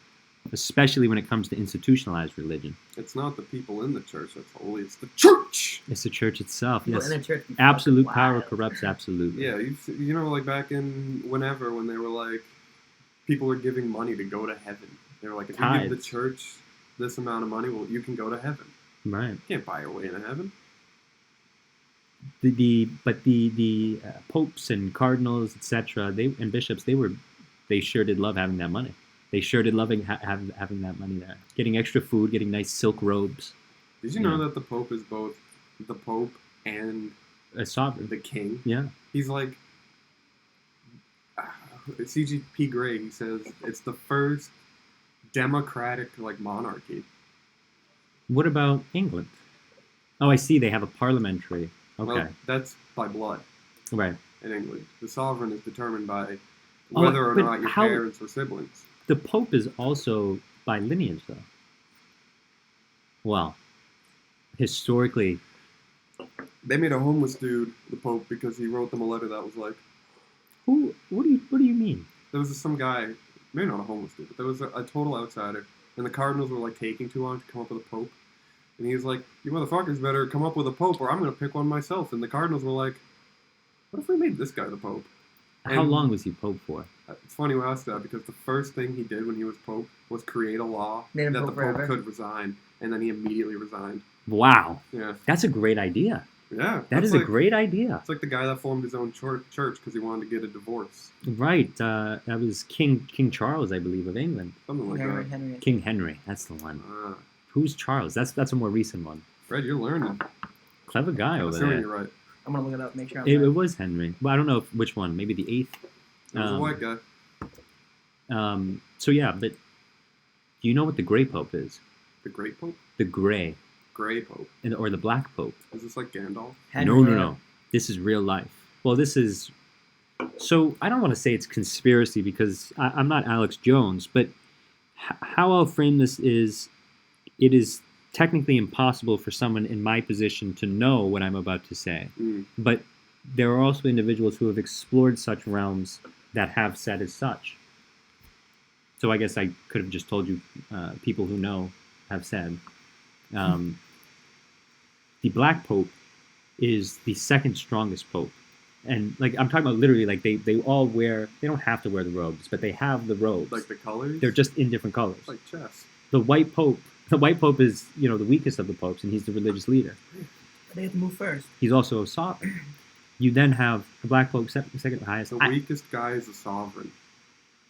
especially when it comes to institutionalized religion. It's not the people in the church that's holy, it's the church! It's the church itself. People Yes. in the church be Absolute fucking power wild. corrupts absolutely. Yeah, you know, like back in when they were like, people were giving money to go to heaven. They were like, if you give the Tithes. church this amount of money, well, you can go to heaven. Right. You can't buy your way into heaven. The popes and cardinals, etc., and bishops, they sure did love having that money. They sure did love having that money there. Getting extra food, getting nice silk robes. Did you know that the Pope is both the Pope and A sovereign. the King? Yeah. He's like, C.G.P. Gray, he says, it's the first democratic, like, monarchy. What about England? Oh, I see. They have a parliamentary. Okay. Well, that's by blood Right. in England. The sovereign is determined by Oh, whether or but not your how- parents were siblings. The Pope is also by lineage, though. Well, historically, They made a homeless dude the Pope because he wrote them a letter that was like, who? What do you mean? there was some guy, maybe not a homeless dude, but there was a total outsider, and the Cardinals were like taking too long to come up with a Pope. And he was like, you motherfuckers better come up with a Pope or I'm going to pick one myself. And the Cardinals were like, what if we made this guy the Pope? How And- long was he Pope for? It's funny you ask that because the first thing he did when he was Pope was create a law Made him that the Pope Pope forever. could resign, and then he immediately resigned. Wow, Yeah, that's a great idea. yeah. That is like, a great idea. It's like the guy that formed his own church because he wanted to get a divorce, Right. That was King Charles, I believe, of England. something like Henry. King Henry. That's the one. that. Who's Charles? That's a more recent one. Fred, you're learning. Clever guy I'm over assuming there. you're right. I'm gonna look it up, make sure I'm It right. was Henry. Well, I don't know which one. Maybe the 8th. It was a white guy. So yeah, but do you know what the Grey Pope is? The Great Pope? The Grey, Gray Pope. or the Black Pope? Is this like Gandalf? Henry, No. This is real life. Well, this is. So I don't want to say it's conspiracy because I'm not Alex Jones, but how I'll frame this is, it is technically impossible for someone in my position to know what I'm about to say. Mm. But there are also individuals who have explored such realms that have said as such. So I guess I could have just told you people who know have said. The Black Pope is the second strongest Pope. And like I'm talking about literally like they all wear, they don't have to wear the robes, but they have the robes. Like the colors? They're just in different colors. It's like chess. The White Pope is, the weakest of the popes, and he's the religious leader. They have to move first. He's also a sovereign. You then have the Black Pope, second highest. The weakest guy is a sovereign.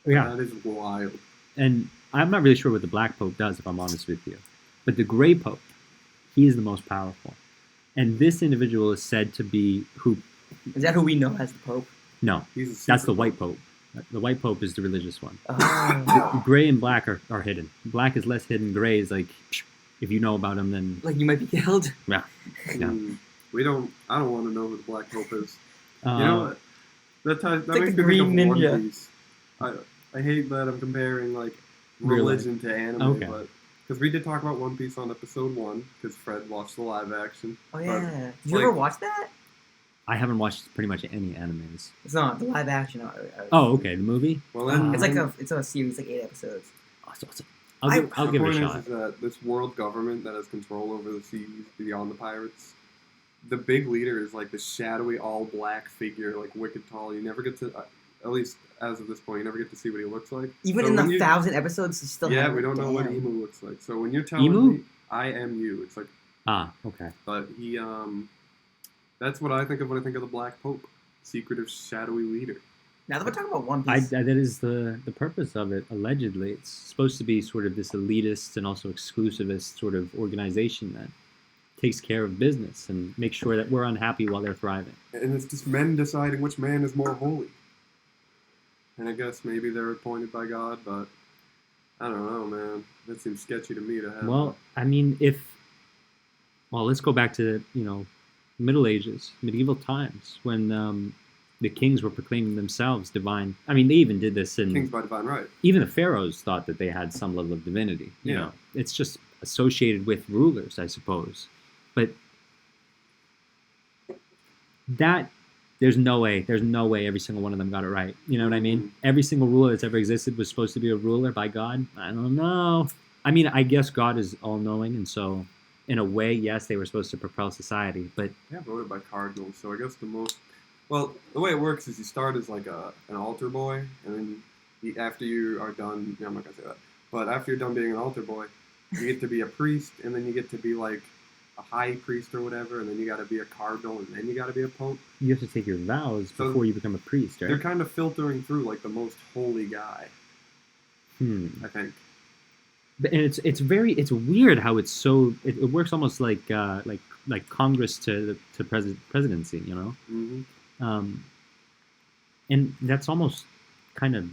Yeah, That is wild. and I'm not really sure what the Black Pope does, if I'm honest with you. But the Grey Pope, he is the most powerful. And this individual is said to be, who Is that who we know as the Pope? No, He's that's the white Pope. The white Pope is the religious one. Oh. Gray and black are hidden. Black is less hidden. Gray is like, if you know about him, then Like you might be killed. yeah. I don't want to know who the Black Pope is. Uh, You know what? That like makes the me think of Green One Ninja. Piece. I hate that I'm comparing like Really? religion to anime, Okay. but because we did talk about One Piece on episode 1, because Fred watched the live action. Oh yeah. Did you like- ever watch that? I haven't watched pretty much any animes. It's not the live action. Oh, okay, the movie. Well, then It's like a series, like 8 episodes. Awesome. I'll the give it a point shot. is that this world government that has control over the seas beyond the pirates, the big leader is like the shadowy all black figure, like wicked tall. You never get to, at least as of this point, you never get to see what he looks like. Even So in the when you- 1,000 episodes, it's still. Yeah, we don't know what Damn. Emu looks like. So when you're telling Emu? me I am you, it's like, Okay. but he, that's what I think of when I think of the Black Pope, secretive, shadowy leader. Now that we're talking about One Piece, That is the purpose of it. Allegedly, it's supposed to be sort of this elitist and also exclusivist sort of organization that takes care of business and makes sure that we're unhappy while they're thriving. And it's just men deciding which man is more holy. And I guess maybe they're appointed by God, but I don't know, man. That seems sketchy to me to have. Well, I mean, let's go back to Middle Ages, medieval times when the kings were proclaiming themselves divine. I mean, they even did this in Kings by divine right. even the pharaohs thought that they had some level of divinity. You Yeah. know, it's just associated with rulers, I suppose. But that there's no way every single one of them got it right. You know what I mean? Mhm. Every single ruler that's ever existed was supposed to be a ruler by God. I don't know. I mean, I guess God is all-knowing, and so in a way, yes, they were supposed to propel society. But Yeah, voted by cardinals. So I guess the way it works is you start as like an altar boy, and then after you are done, I'm not gonna say that, but after you're done being an altar boy, you get to be a priest, and then you get to be like a high priest or whatever, and then you got to be a cardinal, and then you got to be a pope. you have to take your vows So before you become a priest, They're right? kind of filtering through like the most holy guy, I think. And it's weird how it's so it works almost like Congress to presidency, you know. Mm-hmm. And that's almost kind of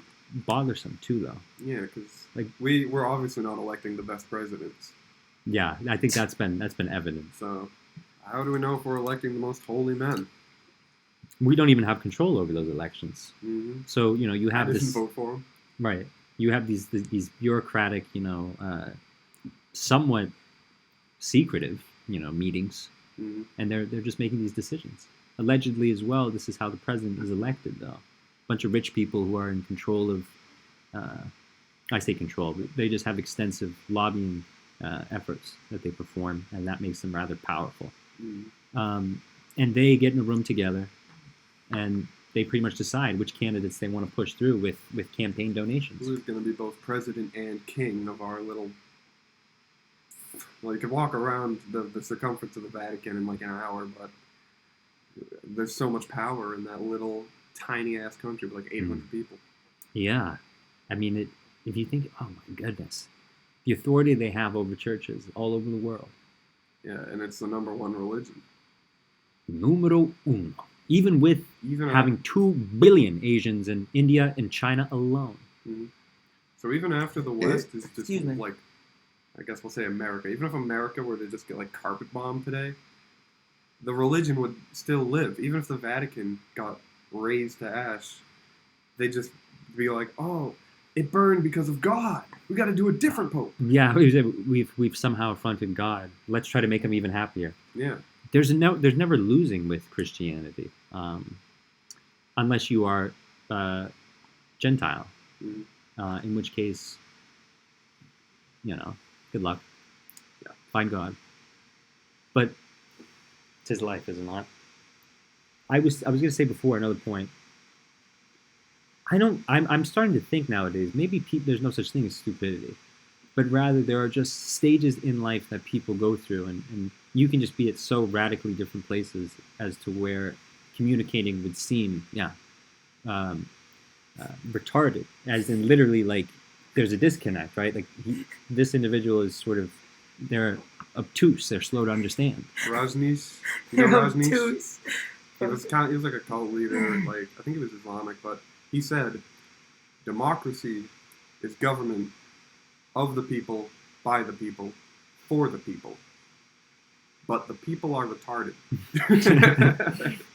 bothersome too, though. Yeah, because Like- we're obviously not electing the best presidents. Yeah, I think that's been evident. So how do we know if we're electing the most holy men? We don't even have control over those elections. Mm-hmm. So you I have didn't this vote for them. right. You have these bureaucratic, somewhat secretive, meetings, Mm-hmm. and they're just making these decisions. Allegedly, as well, this is how the president is elected, though. A bunch of rich people who are in control of, I say control, but they just have extensive lobbying efforts that they perform, and that makes them rather powerful. Mm-hmm. And they get in a room together, and they pretty much decide which candidates they want to push through with campaign donations. Who's going to be both president and king of our little... Well, you could walk around the circumference of the Vatican in like an hour, but there's so much power in that little tiny-ass country with like 800 people. Yeah. I mean, if you think, oh my goodness, the authority they have over churches all over the world. Yeah, and it's the number one religion. Numero uno. Even with Even having 2 billion Asians in India and China alone. So even after the West is just Excuse me. like, I guess we'll say America. Even if America were to just get like carpet bombed today, the religion would still live. Even if the Vatican got razed to ash, they'd just be like, oh, it burned because of God. We got to do a different pope. Yeah, we've somehow affronted God. Let's try to make him even happier. Yeah. There's never losing with Christianity, unless you are Gentile, Mhm. in which case, good luck. Yeah. Find God. But 'tis life, is it not? I was going to say before another point. I'm starting to think nowadays maybe there's no such thing as stupidity, but rather there are just stages in life that people go through, and you can just be at so radically different places as to where communicating would seem retarded, as in literally like there's a disconnect, right? Like this individual is they're obtuse, they're slow to understand. Rajneesh. You know Rajneesh? He was like a cult leader, like I think he was Islamic, but he said, democracy is government of the people, by the people, for the people. But the people are retarded.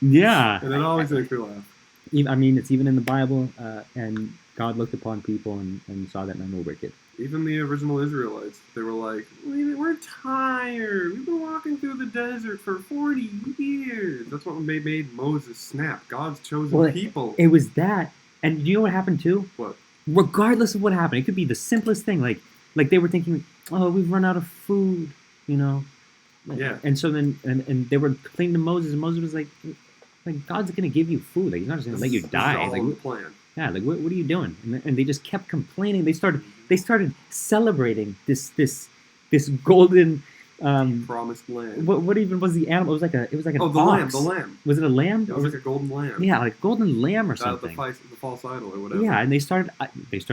Yeah. And it always makes me laugh. I mean, it's even in the Bible, and God looked upon people and saw that none were wicked. Even the original Israelites, they were like, we're tired. We've been walking through the desert for 40 years. That's what made Moses snap. God's chosen people. It was that. And you know what happened too? What? Regardless of what happened, it could be the simplest thing. Like they were thinking, oh, we've run out of food, you know? Yeah. And so then, and they were complaining to Moses, and Moses was like God's going to give you food. Like, he's not just going to let you die. This is all like, on the plan. Yeah, like what are you doing? And they just kept complaining. They started celebrating this golden promised land. What even was the animal? It was like an ox. The lamb. Was it a lamb? It was like a golden lamb. Yeah, like a golden lamb or something. The false idol or whatever. Yeah, and they started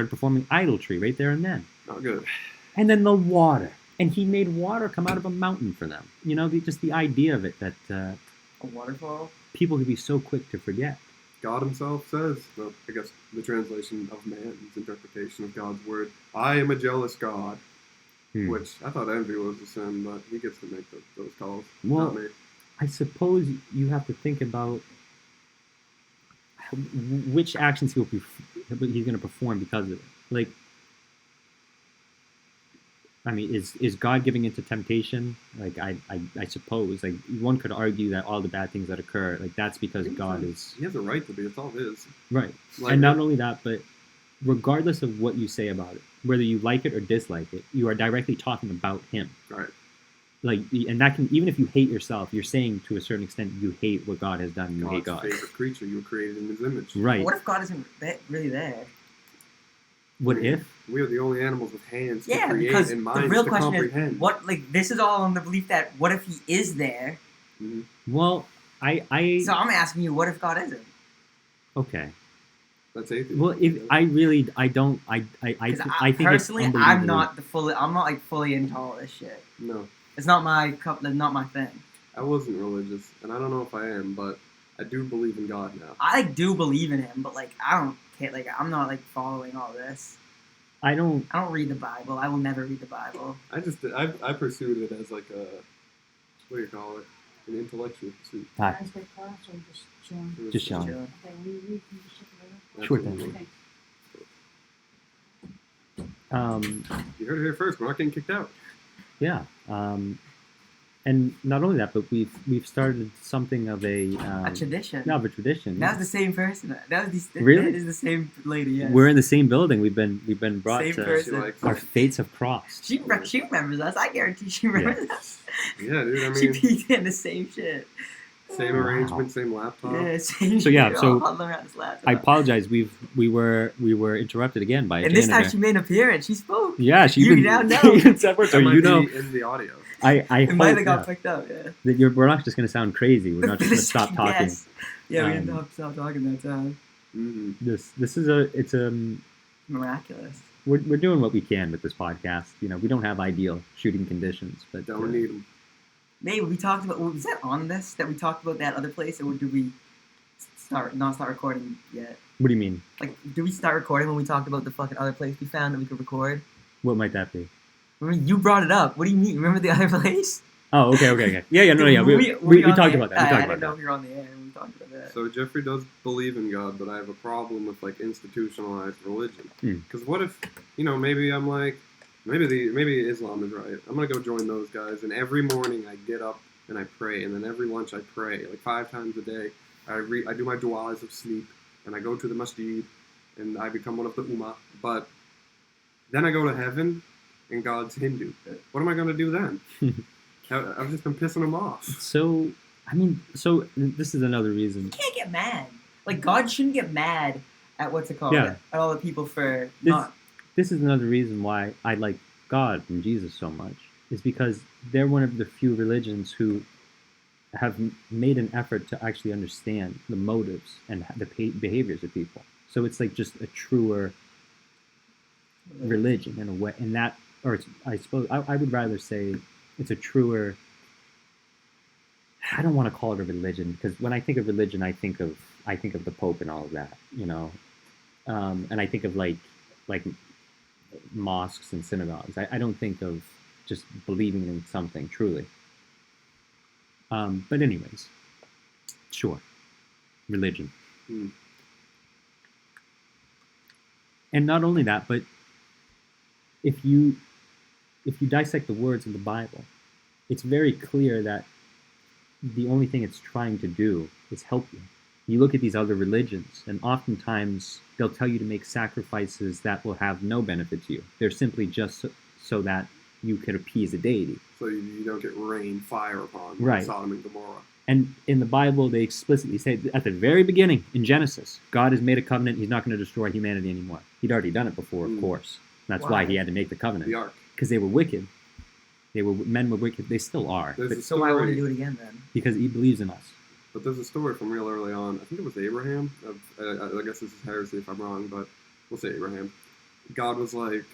performing idolatry right there and then. Not good. And then the water, and he made water come out of a mountain for them. You know, just the idea of it that a waterfall. People could be so quick to forget. God himself says, well, I guess the translation of man's interpretation of God's word, I am a jealous God, which I thought envy was a sin, but he gets to make those calls, well, not me. I suppose you have to think about which actions he's going to perform because of it. Like, I mean, is God giving into temptation? Like, I suppose, like, one could argue that all the bad things that occur, like, that's because God is... He has a right to be, it's all his. Right. Like, and not only that, but regardless of what you say about it, whether you like it or dislike it, you are directly talking about him. Right. Like, and that can, even if you hate yourself, you're saying to a certain extent you hate what God has done and you hate God. God's favorite creature, you were created in his image. Right. What if God isn't really there? What if? We are the only animals with hands to Yeah, create because and the minds real to question comprehend. is, what, like, this is all on the belief that, what if he is there? Mm-hmm. Well, I... So I'm asking you, what if God isn't? Okay. That's atheism. Well, if I really, I don't, I think personally, it's I'm not fully into all this shit. No. It's not my thing. I wasn't religious, and I don't know if I am, but I do believe in God now. I do believe in him, but like I don't care. Like I'm not like following all this. I don't read the Bible. I will never read the Bible. I pursued it as like a, what do you call it? An intellectual pursuit. Hi. Just chilling. Okay, we can just check it later. Sure thing. Okay. You heard it here first. We're not getting kicked out. Yeah. And not only that, but we've started something of a tradition. No, of a tradition. That was the same person. That was really? That is the same lady. Yes. We're in the same building. We've been brought Same to. person. Our fates have crossed. She remembers us. I guarantee she remembers us. Yeah, dude. I mean, she peeked in the same shit. Same arrangement, same laptop. Yeah, same So yeah, shit. so All around this laptop. I apologize. We were interrupted again by a and this janitor. time she made an appearance. She spoke. Yeah, she You even now know. That so might you be know. in the audio. I It might hope, have got yeah, picked up. Yeah. that we're not just going to sound crazy. We're not just going to stop talking. Yes. Yeah, we didn't Um, stop talking that time. Mm-hmm. This is it's Miraculous. we're doing what we can with this podcast. You know, we don't have ideal shooting conditions, but Don't need them. Maybe we talked about. Was that on this that we talked about that other place, or did we not start recording yet? What do you mean? Like, did we start recording when we talked about the fucking other place we found that we could record? What might that be? Remember, you brought it up. What do you mean? Remember the other place? Oh, okay. Yeah. No, yeah. We talked about that. We talked I about didn't know that. if you were on the air. We talked about that. So Jeffrey does believe in God, but I have a problem with like institutionalized religion. Hmm. Because what if, maybe I'm like, maybe Islam is right. I'm gonna go join those guys, and every morning I get up and I pray, and then every lunch I pray, like 5 times a day. I do my du'as of sleep, and I go to the masjid, and I become one of the ummah. But then I go to heaven, and God's Hindu. What am I gonna do then? I've just been pissing him off. So this is another reason. You can't get mad. Like, God shouldn't get mad at what's it called? Yeah. At all the people for This- not. This is another reason why I like God and Jesus so much. Is because they're one of the few religions who have made an effort to actually understand the motives and the behaviors of people. So it's like just a truer religion in a way, and that, or it's, I suppose I would rather say it's a truer I don't want to call it a religion, because when I think of religion, I think of the Pope and all of that, and I think of like mosques and synagogues. I don't think of just believing in something truly. But anyways, sure, religion. Hmm. And not only that, but if you dissect the words of the Bible, it's very clear that the only thing it's trying to do is help you. You look at these other religions, and oftentimes they'll tell you to make sacrifices that will have no benefit to you. They're simply just so that you could appease a deity. So you don't get rain, fire upon Right. Sodom and Gomorrah. And in the Bible, they explicitly say at the very beginning, in Genesis, God has made a covenant. He's not going to destroy humanity anymore. He'd already done it before, of course. That's why he had to make the covenant. The ark. Because they were wicked. Men were wicked. They still are. So why would he do it again then? Because he believes in us. But there's a story from real early on. I think it was Abraham. I guess this is heresy if I'm wrong, but we'll say Abraham. God was like,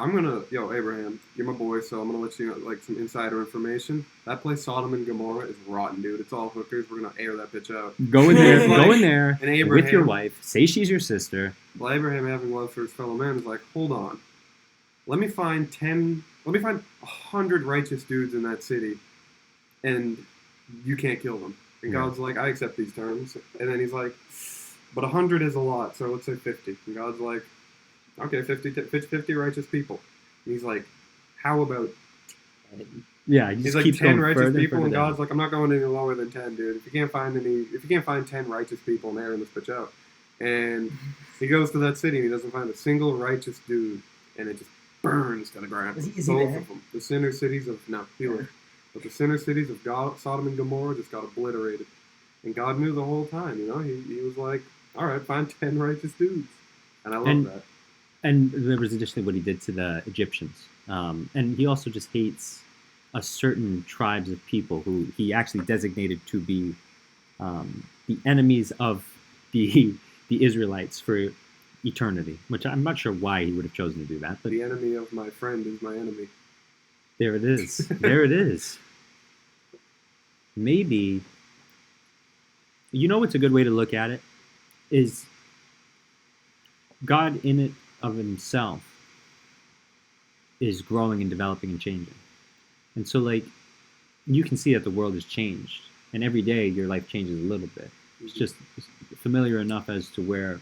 Abraham, you're my boy, so I'm gonna let you know, like, some insider information. That place, Sodom and Gomorrah, is rotten, dude. It's all hookers. We're gonna air that bitch out. Go in there. Go in there And Abraham, with your wife. Say she's your sister. Well, Abraham, having love for his fellow man, is like, hold on. Let me find 100 righteous dudes in that city, and you can't kill them. And God's like, I accept these terms. And then he's like, but 100 is a lot, so let's say 50. And God's like, okay, 50 righteous people. And he's like, how about 10? Yeah, He's like, 10 righteous people, and God's like, I'm not going any lower than 10, dude. If you can't find 10 righteous people in there, in this bitch out. And he goes to that city, and he doesn't find a single righteous dude, and it just burns to the ground. Is he Both there? of them. The sinner cities of but the sinner cities of Sodom and Gomorrah just got obliterated. And God knew the whole time, He was like, all right, find 10 righteous dudes. And I love that. And there was additionally what he did to the Egyptians. And he also just hates a certain tribes of people who he actually designated to be the enemies of the Israelites for eternity, which I'm not sure why he would have chosen to do that. But the enemy of my friend is my enemy. There it is. There it is. Maybe, what's a good way to look at it? Is God in it of himself is growing and developing and changing. And so, you can see that the world has changed. And every day your life changes a little bit. It's just familiar enough as to where,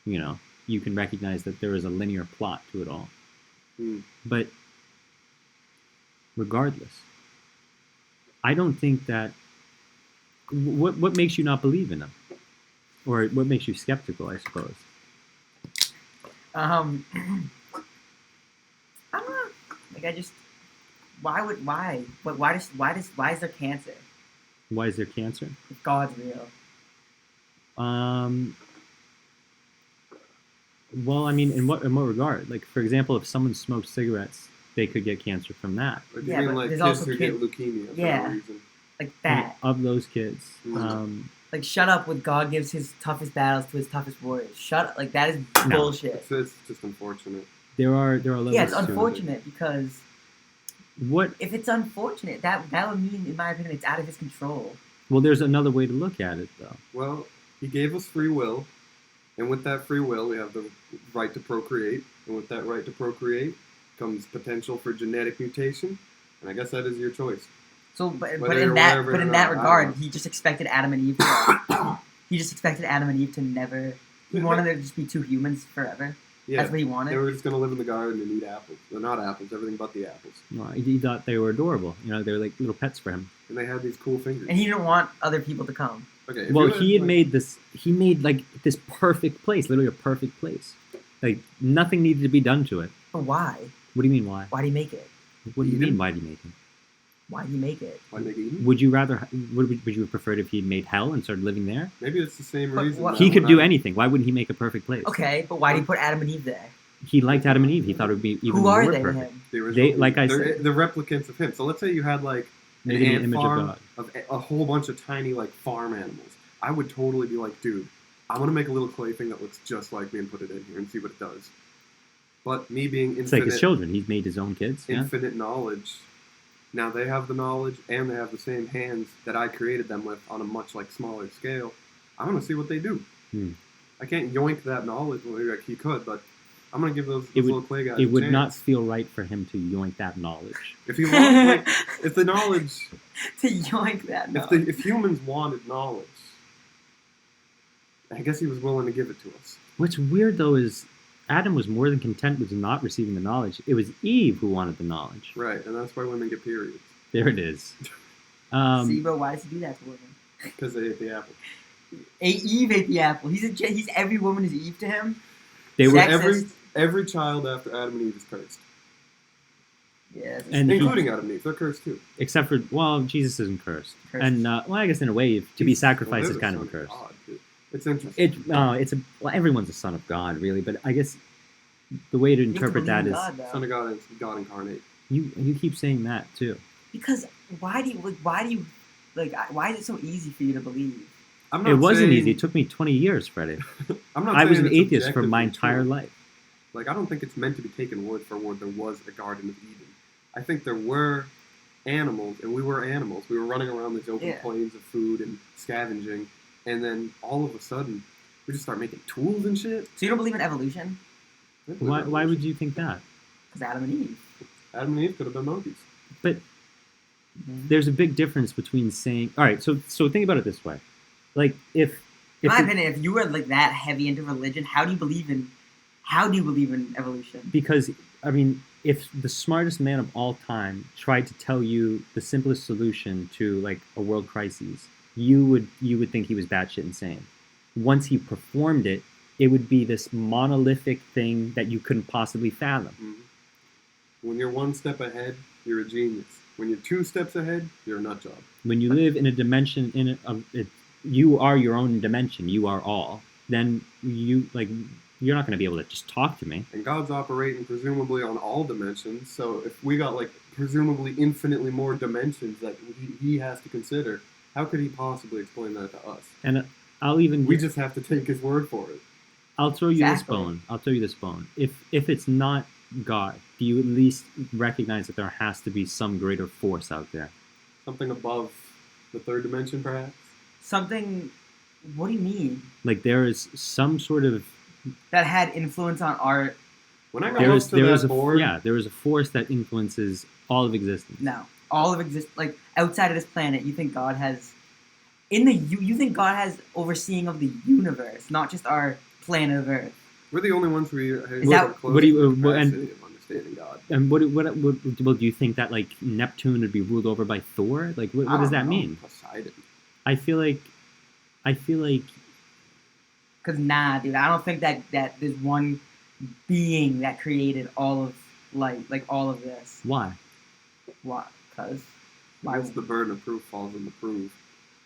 you can recognize that there is a linear plot to it all. But regardless, I don't think that... What makes you not believe in him? Or what makes you skeptical, I suppose? I don't know. Why is there cancer? Why is there cancer? If God's real. Well, I mean, in what regard? For example, if someone smokes cigarettes, they could get cancer from that. Or Yeah, even but like there's kids also who get leukemia for Yeah. no reason. Like that. Of those kids. Shut up with God gives his toughest battles to his toughest warriors. Shut up. That is No. bullshit. It's just unfortunate. There are levels Yeah, it's to it. unfortunate because What? if it's unfortunate, that would mean, in my opinion, it's out of his control. Well, there's another way to look at it, though. Well, he gave us free will, and with that free will, we have the right to procreate, and with that right to procreate comes potential for genetic mutation, and I guess that is your choice. So, but Whether in you're that aware of it or in not, that I don't regard, know. he just expected Adam and Eve to. He just expected Adam and Eve to never. He wanted there to just be two humans forever. Yeah, That's what he wanted. they were just going to live in the garden and eat apples. Well, not apples, everything but the apples. Well, he thought they were adorable. They were like little pets for him. And they had these cool fingers. And he didn't want other people to come. Okay, if Well, you he had made this. He made this perfect place, literally a perfect place. Nothing needed to be done to it. But why? What do you mean why? Why did he make it? What do you Eden? mean why did he make it? Why did he make it? Why make Eden? Would you rather? Would you have preferred if he had made hell and started living there? Maybe it's the same But reason. what- He that could when do I- anything. Why wouldn't he make a perfect place? Okay, but why did he put Adam and Eve there? He liked Adam and Eve. He thought it would be even Who more are they to perfect. him? The original, like I they're said- the replicants of him. So let's say you had an Made in the ant image of farm God. of a whole bunch of tiny farm animals. I would totally be like, dude, I want to make a little clay thing that looks just like me and put it in here and see what it does. But me being It's like his infinite, children. He's made his own kids. Yeah. infinite knowledge, Now they have the knowledge, and they have the same hands that I created them with on a much like smaller scale. I want to see what they do. I can't yoink that knowledge. Well, maybe he could, but I'm gonna give those little clay guys. It a would chance. not feel right for him to yoink that knowledge. If he wanted, like, if the knowledge, to yoink that knowledge. if humans wanted knowledge, I guess he was willing to give it to us. What's weird though is Adam was more than content with not receiving the knowledge. It was Eve who wanted the knowledge. Right, and that's why women get periods. There it is. See, bro, why does he do that to women? Because they ate the apple. Eve ate the apple. He's every woman is Eve to him. They were every child after Adam and Eve is cursed. Yeah, and including Adam and Eve. They're cursed too. Except for, well, Jesus isn't cursed. Cursed. And, well, I guess in a way, to be sacrificed is kind of a curse. God, it's interesting. Well, everyone's a son of God, really, but I guess the way to interpret that is son of God and God incarnate. You keep saying that too. Because why is it so easy for you to believe? It wasn't easy. It took me 20 years, Freddie. I was an atheist for my entire life. Like, I don't think it's meant to be taken word for word. There was a Garden of Eden. I think there were animals, and we were animals. We were running around these open plains of food and scavenging, and then all of a sudden, we just start making tools and shit. So you don't believe in evolution? Why would you think that? Because Adam and Eve. Adam and Eve could have been monkeys. But there's a big difference between saying... All right, so think about it this way. Like, in my opinion, if you were like that heavy into religion, how do you believe in evolution? Because, I mean, if the smartest man of all time tried to tell you the simplest solution to, like, a world crisis, you would think he was batshit insane. Once he performed it, it would be this monolithic thing that you couldn't possibly fathom. Mm-hmm. When you're one step ahead, you're a genius. When you're 2 steps ahead, you're a nut job. When you live in a dimension you are your own dimension. You are all. Then you're not going to be able to just talk to me. And God's operating presumably on all dimensions. So if we got like presumably infinitely more dimensions that he has to consider, how could he possibly explain that to us? And we just have to take his word for it. I'll throw you this bone. If it's not God, do you at least recognize that there has to be some greater force out there? Something above the third dimension, perhaps? Something... What do you mean? Like there is some sort of... That had influence on art. When I got up to that board... Yeah, there is a force that influences all of existence. No. All of existence... Like, outside of this planet, you think God has... You think God has overseeing of the universe, not just our planet of Earth. We're the only ones who have understanding God. And what do you think that like Neptune would be ruled over by Thor? Like what does that mean? Poseidon. I feel like because dude, I don't think that there's one being that created all of light, like all of this. Why? Because the burden of proof falls on the proof.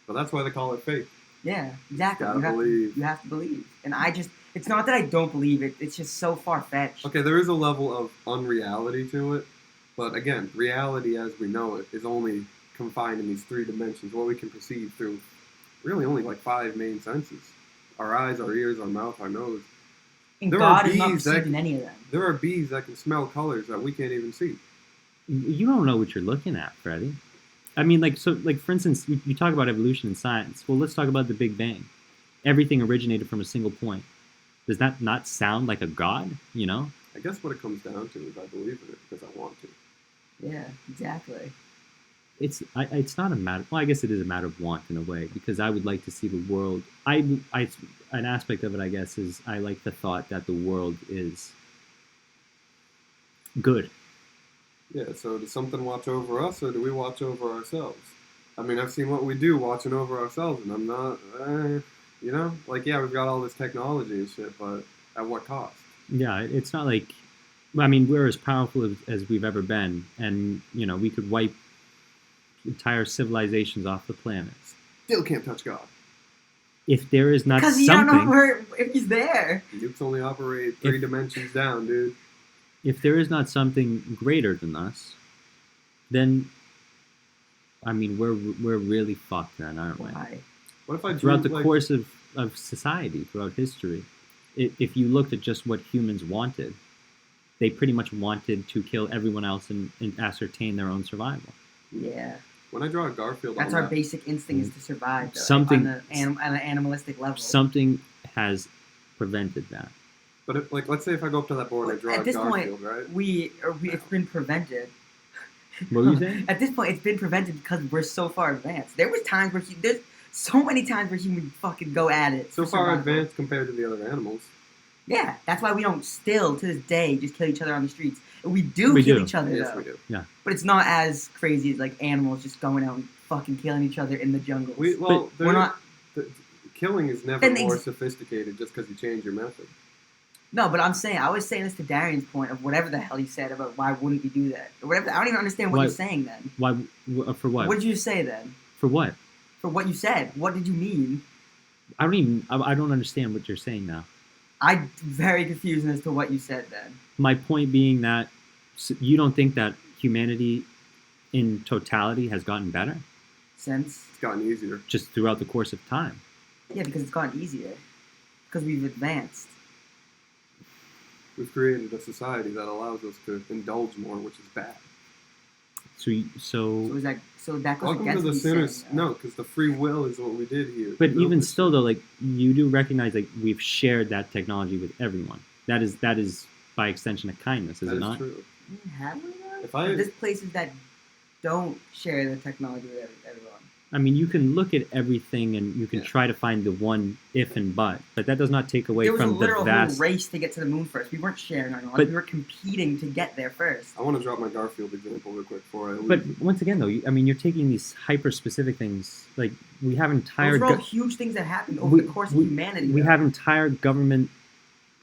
But that's why they call it faith. Yeah, exactly. You have to believe. And it's not that I don't believe it. It's just so far-fetched. Okay, there is a level of unreality to it. But again, reality as we know it is only confined in these 3 dimensions. What we can perceive through really only like 5 main senses. Our eyes, our ears, our mouth, our nose. And God is not perceiving any of them. There are bees that can smell colors that we can't even see. You don't know what you're looking at, Freddie. I mean, for instance, you talk about evolution in science. Well, let's talk about the Big Bang. Everything originated from a single point. Does that not sound like a god, you know? I guess what it comes down to is I believe in it because I want to. Yeah, exactly. It's not a matter... Well, I guess it is a matter of want in a way, because I would like to see the world... an aspect of it, I guess, is I like the thought that the world is good. Yeah, so does something watch over us, or do we watch over ourselves? I mean, I've seen what we do watching over ourselves, and I'm not, we've got all this technology and shit, but at what cost? Yeah, it's not like, I mean, we're as powerful as we've ever been, and, we could wipe entire civilizations off the planet. Still can't touch God. If there is not something... Because you don't know if he's there. Nukes only operate 3 dimensions down, dude. If there is not something greater than us, then, I mean, we're really fucked then, aren't we? Why? What if I throughout the course of society, throughout history, if you looked at just what humans wanted, they pretty much wanted to kill everyone else and ascertain their own survival. Yeah. When I draw a Garfield That's on our that, basic instinct is to survive. Though, Something- on an animalistic level. Something has prevented that. but if, like, let's say if I go up to that board and I draw At a this point, Garfield, right? It's been prevented. What were you saying? At this point, it's been prevented because we're so far advanced. There was times where there's so many times where humans fucking go at it. So for far survival. advanced compared to the other animals. Yeah, that's why we don't still to this day just kill each other on the streets. We do We kill do. each other Yes, though, we do. but it's not as crazy as like animals just going out and fucking killing each other in the jungles. Well, we're not. Killing is never Then more sophisticated just because you change your method. No, but I'm saying I was saying this to Darian's point of whatever the hell he said about why wouldn't we do that or whatever. I don't even understand what Why- you're saying then. Why? For what? What did you say then? For what? For what you said, what did you mean? I don't even. I don't understand what you're saying now. I'm very confused as to what you said then. My point being that you don't think that humanity, in totality, has gotten better Since It's gotten easier. just throughout the course of time. yeah, because it's gotten easier, because we've advanced. We've created a society that allows us to indulge more, which is bad. So So is that so that goes Welcome to against the what he's sinners. saying, though. No, because the free will is what we did here. But No, even it's- still, though, like you do recognize, like we've shared that technology with everyone. That is by extension a kindness, is that it is not? true. Have we though? If I- But there's places that don't share the technology with everyone. I mean, you can look at everything and you can Yeah. try to find the one if and but that does not take away There was a from the literal vast. whole race to get to the moon first. We weren't sharing our knowledge. But- We were competing to get there first. I want to drop my Garfield example real quick before I leave. But once again, though, I mean, you're taking these hyper-specific things. Like we have entire Those are all go- huge things that happened over the course of humanity. we though. have entire government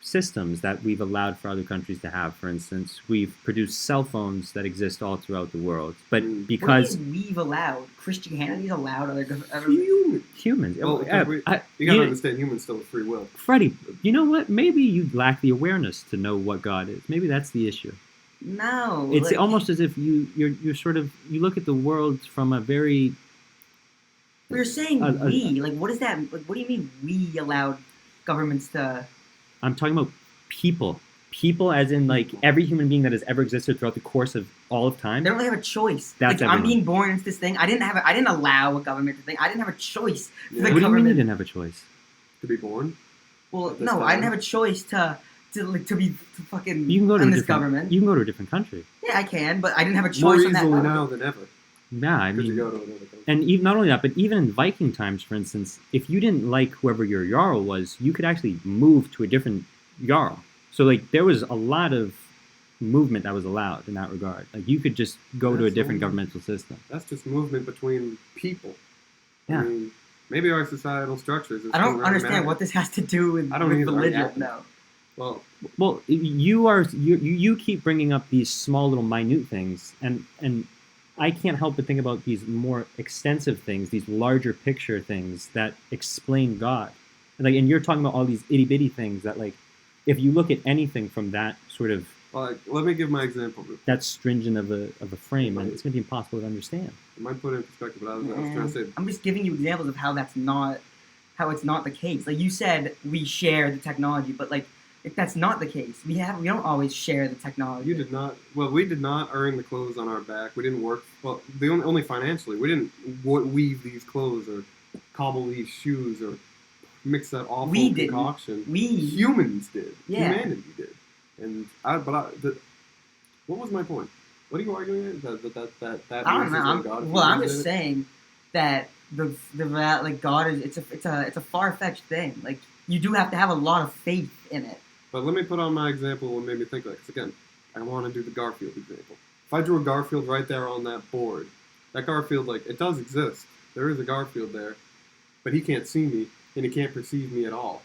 systems that we've allowed for other countries to have. For instance, we've produced cell phones that exist all throughout the world, but Mm. because What do you mean we've allowed Christianity's allowed other Human. humans, Well, because you gotta you- understand humans still have free will. Freddie, you know what? Maybe you lack the awareness to know what God is. Maybe that's the issue. No, It's like, almost as if you're sort of you look at the world from a very we're saying Uh, we. Like, what is that? Like, what do you mean we allowed governments to? I'm talking about people. People as in like every human being that has ever existed throughout the course of all of time. They don't really have a choice. That's like, I'm everyone. being born into this thing. I didn't allow a government to think. I didn't have a choice. Yeah. The What do you mean you government- didn't have a choice? To be born. Well, At this no, I didn't time? have a choice to be to fucking You can go to in a this different government. You can go to a different country. Yeah, I can, but I didn't have a More choice on that easily government. now than ever. Yeah, I Because you mean, go to another country. and even not only that, but even in Viking times, for instance, if you didn't like whoever your jarl was, you could actually move to a different jarl. So like there was a lot of movement that was allowed in that regard. Like you could just go to a different Absolutely. governmental system. That's just movement between people. Yeah. I mean, maybe our societal structures. I don't understand what this has to do with, I don't with either. religion. Yeah. No. Well, Well, you keep bringing up these small little minute things, and I can't help but think about these more extensive things, these larger picture things that explain God. And you're talking about all these itty bitty things that like, if you look at anything from that sort of let me give my example. that stringent of a frame, and it's going to be impossible to understand. I might put it in perspective, but I was trying to say. I'm just giving you examples of how it's not the case. Like you said, we share the technology, but like if that's not the case. We don't always share the technology. You did not. Well, we did not earn the clothes on our back. We didn't work. Well, only financially. We didn't weave these clothes or cobble these shoes or mix that awful We didn't. concoction. We Humans did. Yeah. Humanity did. And what was my point? What are you arguing at? That I don't means there's no know. God if Well, I'm humans just did it? saying that the like God is it's a far fetched thing. Like you do have to have a lot of faith in it. But let me put on my example what made me think of that. 'Cause again, I want to do the Garfield example. If I drew a Garfield right there on that board, that Garfield, like, it does exist. There is a Garfield there, but he can't see me, and he can't perceive me at all.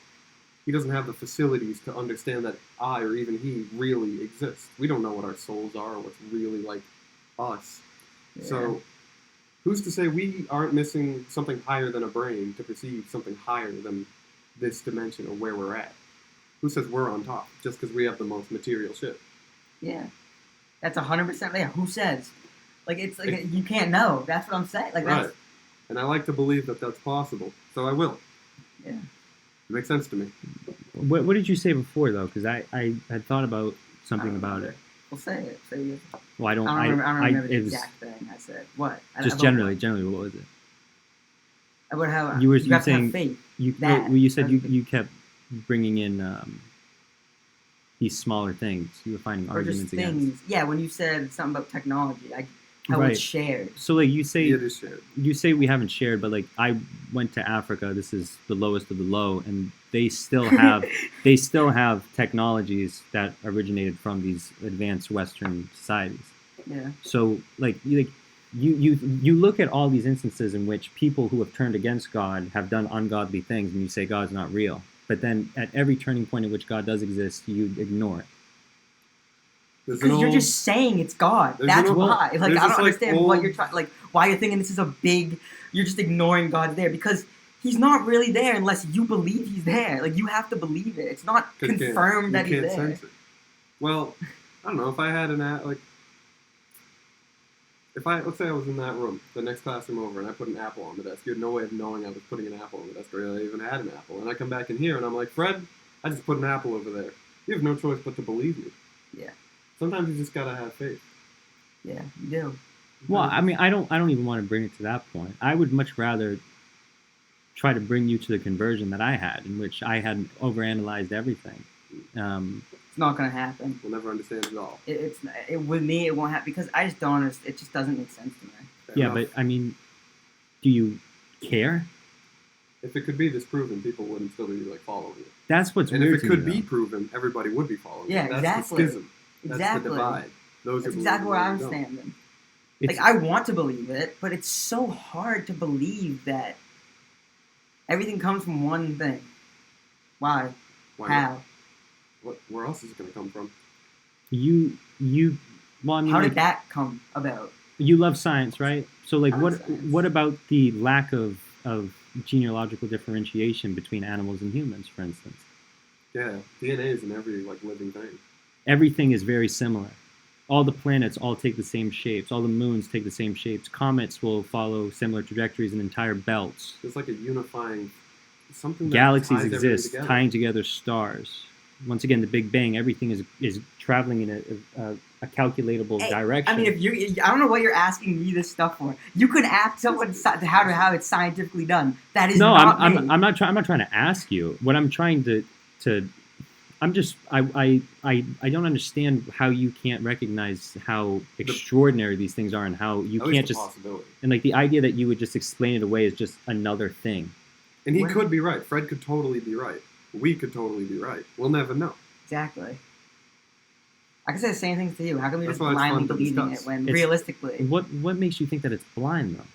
He doesn't have the facilities to understand that I, or even he, really exist. We don't know what our souls are or what's really like us. Yeah. So, who's to say we aren't missing something higher than a brain to perceive something higher than this dimension or where we're at? Who says we're on top just because we have the most material shit? Yeah, that's 100%. Yeah, who says? Like it's like you can't know. That's what I'm saying. Like Right. that's And I like to believe that that's possible, so I will. Yeah. It makes sense to me. What did you say before though? Because I had thought about something about it. Well, say it. Say it. Well, I don't. I don't remember the it was exact thing I said. What? just generally. Generally, what was it? About how You were you have to saying have faith. you. That. Well, you said That's you kept bringing in these smaller things. You were finding or just arguments things. against. Yeah, when you said something about technology, like how Right. it's shared. So like you say, Yeah, it is shared. you say we haven't shared, but like I went to Africa. This is the lowest of the low, and they still have technologies that originated from these advanced Western societies. Yeah. So you look at all these instances in which people who have turned against God have done ungodly things, and you say God's not real. But then at every turning point in which God does exist, you ignore it. Because you're just saying it's God. There's That's an old- why. Like there's I don't this, like, understand what old- you're trying. Like why you're thinking this is a big. You're just ignoring God's there because He's not really there unless you believe He's there. Like you have to believe it. It's not 'Cause confirmed that you He's can't there. sense it. Well, I don't know if I had let's say I was in that room, the next classroom over, and I put an apple on the desk. You had no way of knowing I was putting an apple on the desk, or I even had an apple. And I come back in here, and I'm like, Fred, I just put an apple over there. You have no choice but to believe me. Yeah. Sometimes you just gotta have faith. Yeah, you do. Well, I mean, I don't even want to bring it to that point. I would much rather try to bring you to the conversion that I had, in which I had overanalyzed everything. It's not gonna happen. We'll never understand it all. With me it won't happen because I just don't understand. It just doesn't make sense to me. Fair Yeah, enough. but I mean, do you care? If it could be disproven, people wouldn't still be like following it. That's what's And weird if it to could me, be though. proven, everybody would be following Yeah, it. That's exactly. the schism. That's Exactly. the divide. Those That's who exactly believe where and I'm those who don't. standing. It's- Like I want to believe it, but it's so hard to believe that everything comes from one thing. Why? Why not? How? Where else is it going to come from? you well, I mean, How like, did that come about? you love science, right? So like I love science. what about the lack of genealogical differentiation between animals and humans, for instance? Yeah, DNA is in every like living thing. Everything is very similar. All the planets all take the same shapes. All the moons take the same shapes. Comets will follow similar trajectories and entire belts. It's like a unifying something. That Galaxies ties everything exist, together. tying together stars. Once again, the Big Bang, everything is traveling in a calculatable Hey, direction. I mean, I don't know what you're asking me this stuff for. You could ask someone how it's scientifically done. That is no, not I'm me. not trying to ask you. What I'm trying to I'm just I don't understand how you can't recognize how extraordinary these things are and how you At least can't a just possibility. and like the idea that you would just explain it away is just another thing. And he When- could be right. Fred could totally be right. We could totally be right. We'll never know. Exactly. I can say the same things to you. How come you're That's just why it's blindly fun to believing discuss. it when It's- realistically, What makes you think that it's blind though?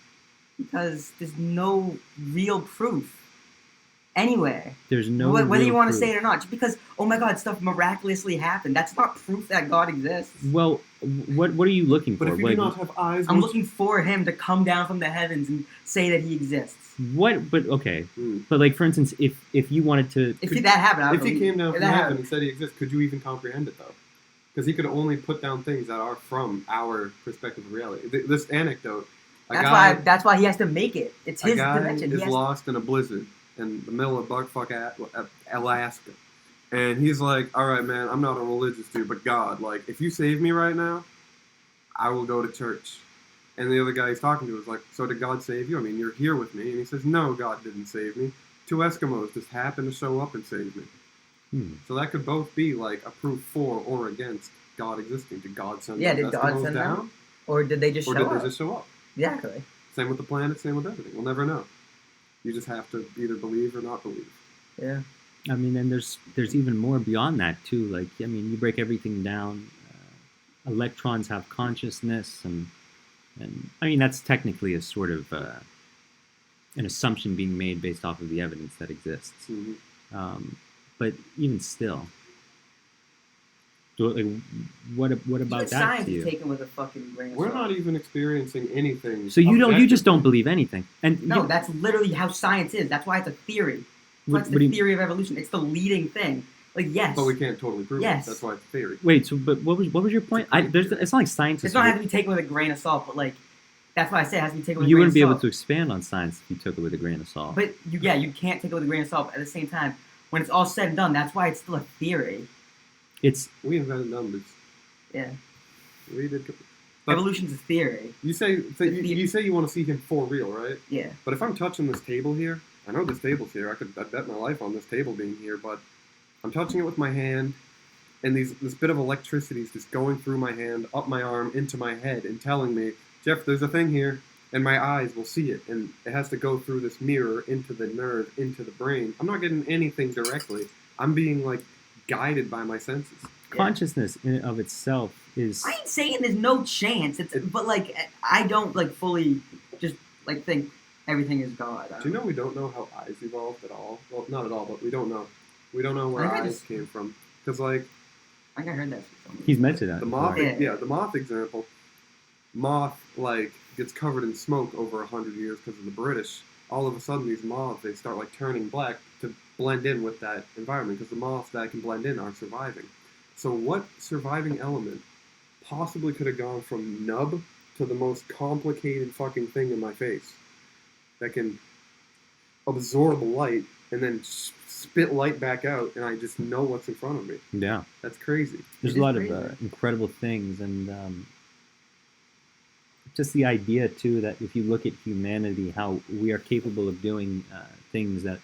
because there's no real proof anywhere. There's no Whether real you want to proof. say it or not, just because oh my God, stuff miraculously happened. That's not proof that God exists. Well, what are you looking But for? if you do not have eyes, I'm what's- looking for Him to come down from the heavens and say that He exists. What? But okay. Hmm. But like for instance, if you wanted to, If that happened, I would If he believe came down it. from If that heaven happened. and said he exists, could you even comprehend it though? Because he could only put down things that are from our perspective of reality. This anecdote, That's why He has to make it. It's a His guy dimension. He is has lost in a blizzard in the middle of buttfuck Alaska, and he's like, "All right, man, I'm not a religious dude, but God, like, if you save me right now, I will go to church." And the other guy he's talking to is like, "So did God save you? I mean, you're here with me." And he says, "No, God didn't save me. Two Eskimos just happened to show up and save me." So that could both be like a proof for or against God existing. Did God send Yeah, those did God Eskimos send down? them? Or did they just Or show did up? they just show up? Exactly. Same with the planet, same with everything. We'll never know. You just have to either believe or not believe. Yeah. I mean, and there's even more beyond that too. Like, I mean, you break everything down. Electrons have consciousness, and I mean that's technically a sort of an assumption being made based off of the evidence that exists. Mm-hmm. But even still, like, what about Even that science to is you? taken with a fucking grain of We're salt. not even experiencing anything. So you just don't objectively. believe anything, and No, you, that's literally how science is. That's why it's a theory. what- That's what do the you- theory of evolution. It's the leading thing. Like, yes. But we can't totally prove Yes. it. That's why it's a theory. Wait, so but what was your point? It's not like science. It's not have to be taken with a grain of salt, but like, that's why I say it has to be taken with You a grain wouldn't of be salt. able to expand on science if you took it with a grain of salt. But you can't take it with a grain of salt. But at the same time, when it's all said and done, that's why it's still a theory. It's We invented numbers. Yeah. We did. But Evolution's a theory. you say you say you want to see him for real, right? Yeah. But if I'm touching this table here, I know this table's here. I'd bet my life on this table being here, but I'm touching it with my hand, and this bit of electricity is just going through my hand, up my arm, into my head, and telling me, Jeff, there's a thing here, and my eyes will see it, and it has to go through this mirror into the nerve, into the brain. I'm not getting anything directly. I'm being like guided by my senses. Consciousness in and of itself is. I ain't saying there's no chance. But like I don't like fully just like think everything is God. Do you know we don't know how eyes evolved at all? Well, not at all, but we don't know. We don't know where eyes came from. Because, like... I think I heard that somewhere. He's mentioned that. The moth, Yeah. the moth example. Moth, like, gets covered in smoke over 100 years because of the British. All of a sudden, these moths, they start, like, turning black to blend in with that environment. Because the moths that can blend in are surviving. So what surviving element possibly could have gone from nub to the most complicated fucking thing in my face that can absorb light and then spit light back out, and I just know what's in front of me? Yeah. That's crazy. There's a lot of incredible things, and just the idea, too, that if you look at humanity, how we are capable of doing things that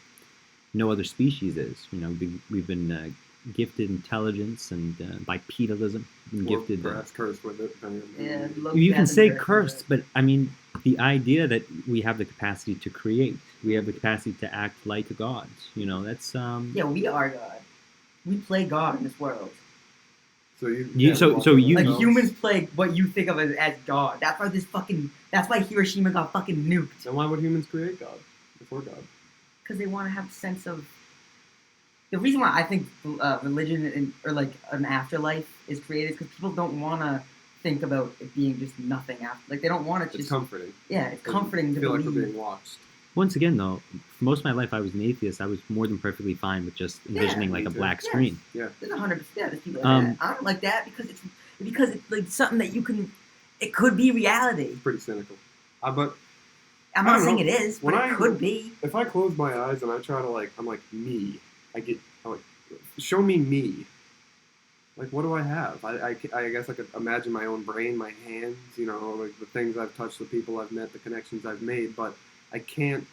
no other species is. You know, we've been gifted intelligence and bipedalism. Gifted, perhaps cursed with it. Yeah, you can say cursed, but I mean the idea that we have the capacity to create, we have the capacity to act like gods. You know, that's Yeah, we are God. We play God in this world. So like humans play what you think of as God. That's why That's why Hiroshima got fucking nuked. Then why would humans create God before God? Because they want to have a sense of. The reason why I think religion or like an afterlife is created is because people don't want to think about it being just nothing after. Like they don't want it to. It's comforting. Yeah, it's comforting to feel believe. like we're being watched. Once again, though, for most of my life, I was an atheist. I was more than perfectly fine with just envisioning like a black screen. Yeah, there's 100%. There's people like that. I don't like that because it's like something that you can. It could be reality. It's pretty cynical. But I'm not saying it is, but it could be. If I close my eyes and I try to I'm like me. I'm like, show me me. Like, what do I have? I guess I could imagine my own brain, my hands, you know, like the things I've touched, the people I've met, the connections I've made, but I can't.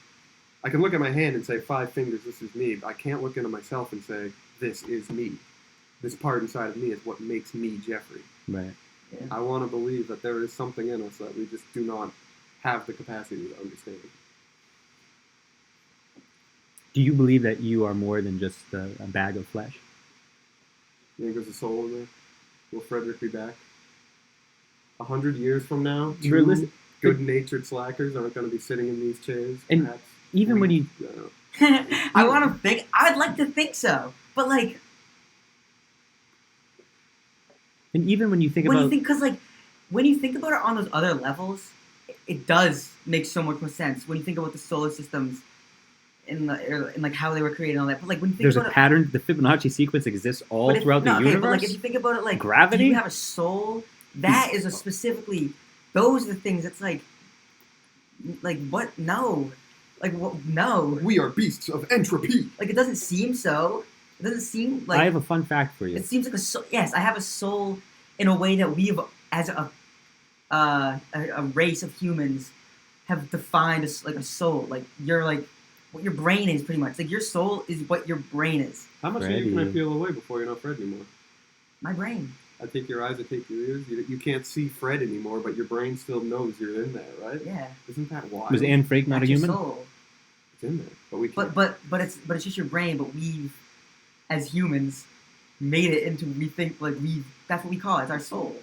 I can look at my hand and say, 5 fingers, this is me. But I can't look into myself and say, this is me. This part inside of me is what makes me Jeffrey. Right. Yeah. I want to believe that there is something in us that we just do not have the capacity to understand. Do you believe that you are more than just a bag of flesh? You think there's a soul in there? Will Frederick be back? 100 years from now, two good-natured slackers aren't going to be sitting in these chairs. And perhaps. even when you... I want to think... I'd like to think so. But, like... And even when you think about... Because, like, when you think about it on those other levels, it does make so much more sense. When you think about the solar systems... In like how they were created and all that, but like when you think there's about a pattern, the Fibonacci sequence exists all throughout the universe. But like if you think about it, like gravity, do you have a soul? That is a specifically. Those are the things that's like what? No, like what? No. We are beasts of entropy. Like it doesn't seem so. It doesn't seem like. I have a fun fact for you. It seems like a soul. Yes, I have a soul in a way that we've, as a race of humans, have defined as like a soul. Like you're like. What your brain is, pretty much. Like, your soul is what your brain is. How much of you can I peel away before you're not Fred anymore? My brain. I take your eyes, I take your ears. You can't see Fred anymore, but your brain still knows you're in there, right? Yeah. Isn't that wild? Was Anne Frank not a human? Your soul. It's in there, but we can't. But it's just your brain. But we've, as humans, made it into that's what we call it. It's our soul.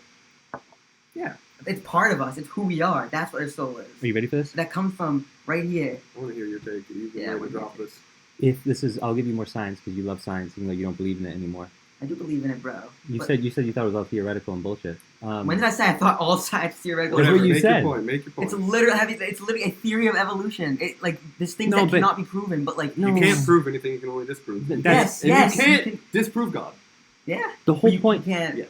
Yeah. It's part of us. It's who we are. That's what our soul is. Are you ready for this? That comes from right here. I want to hear your take. You can really drop this. If this is, I'll give you more science because you love science, even though you don't believe in it anymore. I do believe in it, bro. You said you thought it was all theoretical and bullshit. When did I say I thought all science is theoretical? That's what you said. Make your point. It's literally a theory of evolution. It this thing that cannot be proven, but like you can't prove anything. You can only disprove. Yes. You can't disprove God. Yeah. The whole point. Can't. Yeah.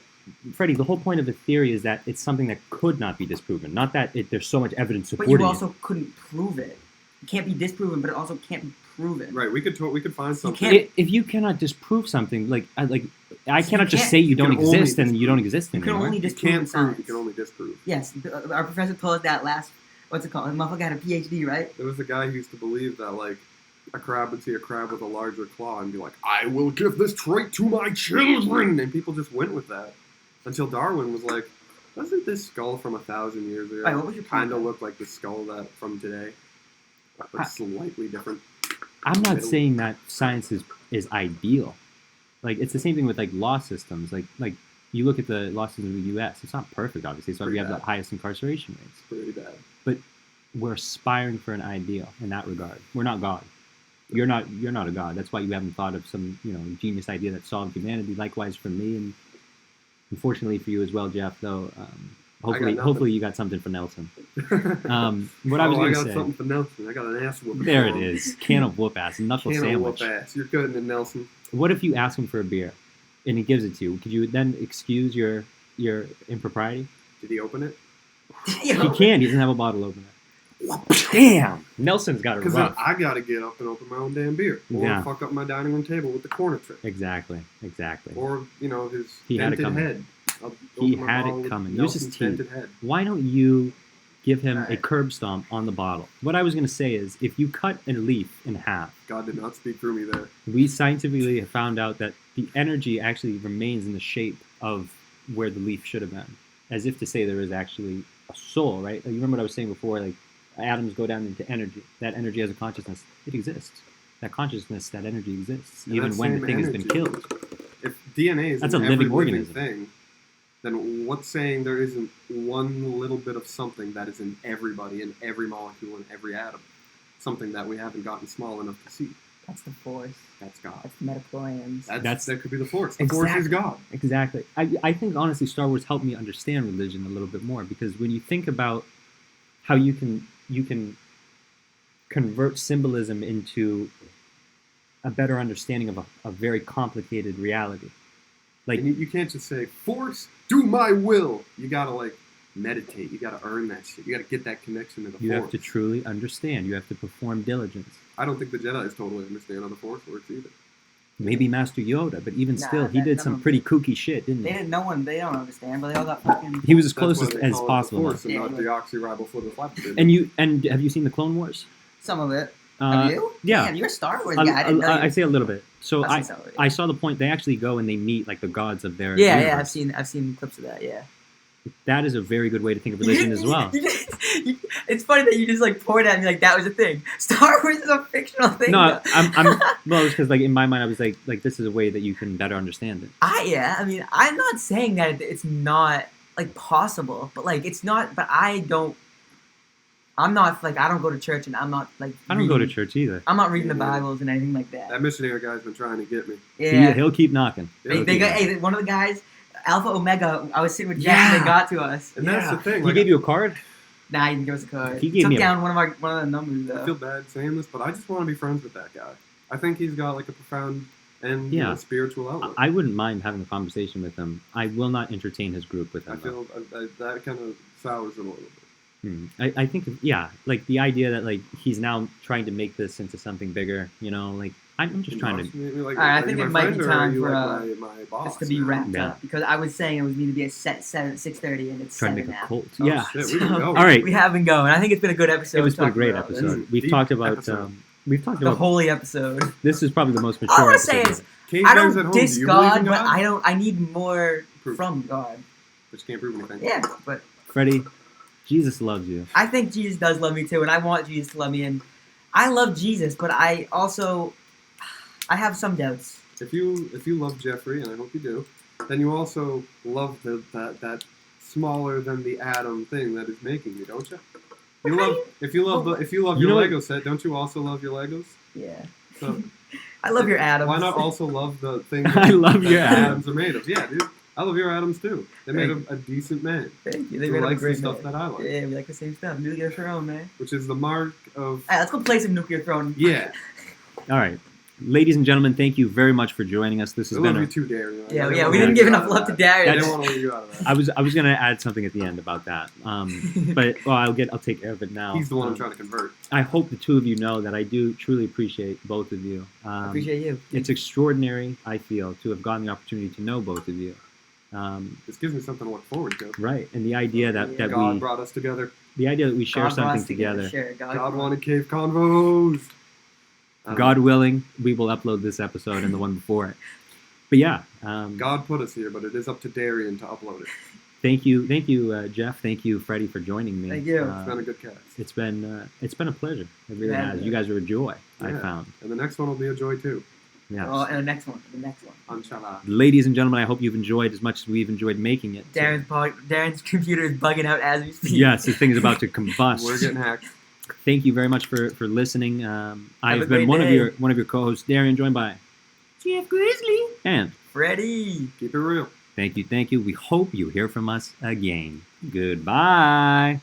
Freddie, the whole point of a theory is that it's something that could not be disproven. Not that there's so much evidence supporting it. But you also couldn't prove it. It can't be disproven, but it also can't be proven. Right. We could find something. If you cannot disprove something, like I So cannot you just can't- say you don't can only exist and you don't disprove. exist You can anymore. only You disprove can't prove. science. You can only disprove. Yes, our professor told us that last. What's it called? The motherfucker had a PhD, right? There was a guy who used to believe that like a crab would see a crab with a larger claw and be like, "I will give this trait to my children," and people just went with that until Darwin was like, "Doesn't this skull from 1,000 years ago Right, what was your kind of point? look like the skull that from today, but slightly different?" I'm not Middle. saying that science is ideal. Like it's the same thing with like law systems. Like you look at the law system of the U.S. It's not perfect, obviously. It's why we Pretty have the bad. highest incarceration rates. Pretty bad. We're aspiring for an ideal in that regard. We're not God. You're not a God. That's why you haven't thought of some genius idea that solved humanity. Likewise for me, and unfortunately for you as well, Jeff. Though nothing. hopefully you got something for Nelson. What I was I going to got say. something for Nelson. I got an ass whooping. There for it him. is. Can of whoop ass. Knuckle Can sandwich. whoop ass. You're good in Nelson. What if you ask him for a beer, and he gives it to you? Could you then excuse your impropriety? Did he open it? He can. He doesn't have a bottle opener. Damn. Nelson's got it Because then rough. I got to get up and open my own damn beer, or Yeah. fuck up my dining room table with the corner trick, Exactly. or his He had it dented coming. head. I'll He open my had bottle it with coming. Use Nelson's his teeth. dented head. Why don't you give him a Alright. curb stomp on the bottle? What I was going to say is, if you cut a leaf in half, God did not speak through me there. we scientifically have found out that the energy actually remains in the shape of where the leaf should have been, as if to say there is actually a soul, right? Like, you remember what I was saying before, like atoms go down into energy. That energy has a consciousness. It exists. That consciousness, that energy exists, And even that when the same thing has been energy- killed. If DNA is That's in a every living organism. thing, then what's saying there isn't one little bit of something that is in everybody, in every molecule, in every atom? Something that we haven't gotten small enough to see. That's the Force. That's God. That's the metachlorians. That could be the Force. The Force is God. Exactly. I think, honestly, Star Wars helped me understand religion a little bit more, because when you think about how you can convert symbolism into a better understanding of a very complicated reality. Like, And you can't just say, "Force, do my will." You gotta meditate. You gotta earn that shit. You gotta get that connection to the you Force. have to truly understand. You have to perform diligence. I don't think the Jedi's totally understand how the Force works either. Maybe Master Yoda, but even Nah, still, he did none some of pretty kooky shit, didn't They he? didn't. No one. They don't understand, but they all got fucking. He was as That's close why as, they as call it possible. The Force and Yeah, not yeah. deoxyribofluoroflavonoid. And have you seen the Clone Wars? Some of it. Uh, Have you? yeah. Damn, you're a Star Wars guy. I didn't know. I say a little bit. So I've I seen some of it. I saw the point. They actually go and they meet like the gods of their Yeah, universe. I've seen clips of that. Yeah. That is a very good way to think of religion as well. It's funny that you just like pointed at me like that was a thing. Star Wars is a fictional thing. No, though. I'm well, it's because like in my mind I was like this is a way that you can better understand it. I mean, I'm not saying that it's not like possible, but like it's not. But I'm not like I don't go to church and I'm not like. I don't go to reading- church either. I'm not reading the Yeah. Bibles and anything like that. That missionary guy's been trying to get me. Yeah. He'll keep knocking. They He'll got, keep hey, one of the guys, Alpha Omega. I was sitting with Jeff Yeah. and they got to us. And that's Yeah. the thing. He Like, gave you a card? Nah, he didn't give us a card. He gave took me a- down one of the numbers I though. feel bad saying this, but I just want to be friends with that guy. I think he's got like a profound and Yeah. spiritual outlook. I wouldn't mind having a conversation with him. I will not entertain his group with I him. though. feel that kind of sours it a little bit. I think, yeah, like the idea that like he's now trying to make this into something bigger, like I'm just trying to. Like, Alright, I are think you it my might friend be or are time you for, like my boss? Just to be wrapped Yeah. up because I was saying it was me to be at 6:30 and it's Trying to 7 make a now. cult. Oh, Yeah. shit, we can go. All right. We have been going. I think it's been a good episode. It was been a talking great about this. episode. We've Deep talked about episode. we've talked The about holy episode. this is probably the most All I mature want to say episode. is Cave I guys at don't home, diss do you believe God, in but God? I need more Proof. from God. But you can't prove anything. Yeah, but Freddie, Jesus loves you. I think Jesus does love me too, and I want Jesus to love me. And I love Jesus, but I have some doubts. If you love Jeffrey, and I hope you do, then you also love that smaller than the atom thing that is making you, don't you? You love if you love You your know what- Lego set, don't you also love your Legos? Yeah, So I love your atoms. why not also love the thing I love that your the atoms. atoms are made of? Yeah, dude. I love your atoms too. They made Thank a decent man. Thank you. They Who made up a likes the great stuff man. that I like. Yeah, we like the same stuff. Nuclear Throne, man. Which is the mark of Alright, let's go play some Nuclear Throne. yeah. All right. Ladies and gentlemen, thank you very much for joining us. This has I been love a, you too, Darren. Yeah, we didn't give enough love to I Darius. didn't want to leave you out of that. I was gonna add something at the end about that, but I'll take care of it now. He's the one I'm trying to convert. I hope the two of you know that I do truly appreciate both of you. I appreciate you. It's extraordinary, I feel, to have gotten the opportunity to know both of you. This gives me something to look forward to. Right, and the idea that God brought us together. the idea that we share God brought something us together. Sure, God wanted Cave Convos. God willing, we will upload this episode and the one before it. But yeah, God put us here, but it is up to Darian to upload it. thank you, Jeff. Thank you, Freddie, for joining me. Thank you. It's been a good cast. It's been a pleasure. It really Yeah, has. yeah. You guys are a joy. I Yeah. found. And the next one will be a joy too. Yeah. Oh, and the next one. Inshallah. Ladies and gentlemen, I hope you've enjoyed as much as we've enjoyed making it. Darren's computer is bugging out as we speak. Yes, this thing is about to combust. We're getting hacked. Thank you very much for listening. a I've great been one of day. your co-hosts, Darian, joined by Jeff Grizzly. and Freddie. Keep it real. thank you. We hope you hear from us again. Goodbye.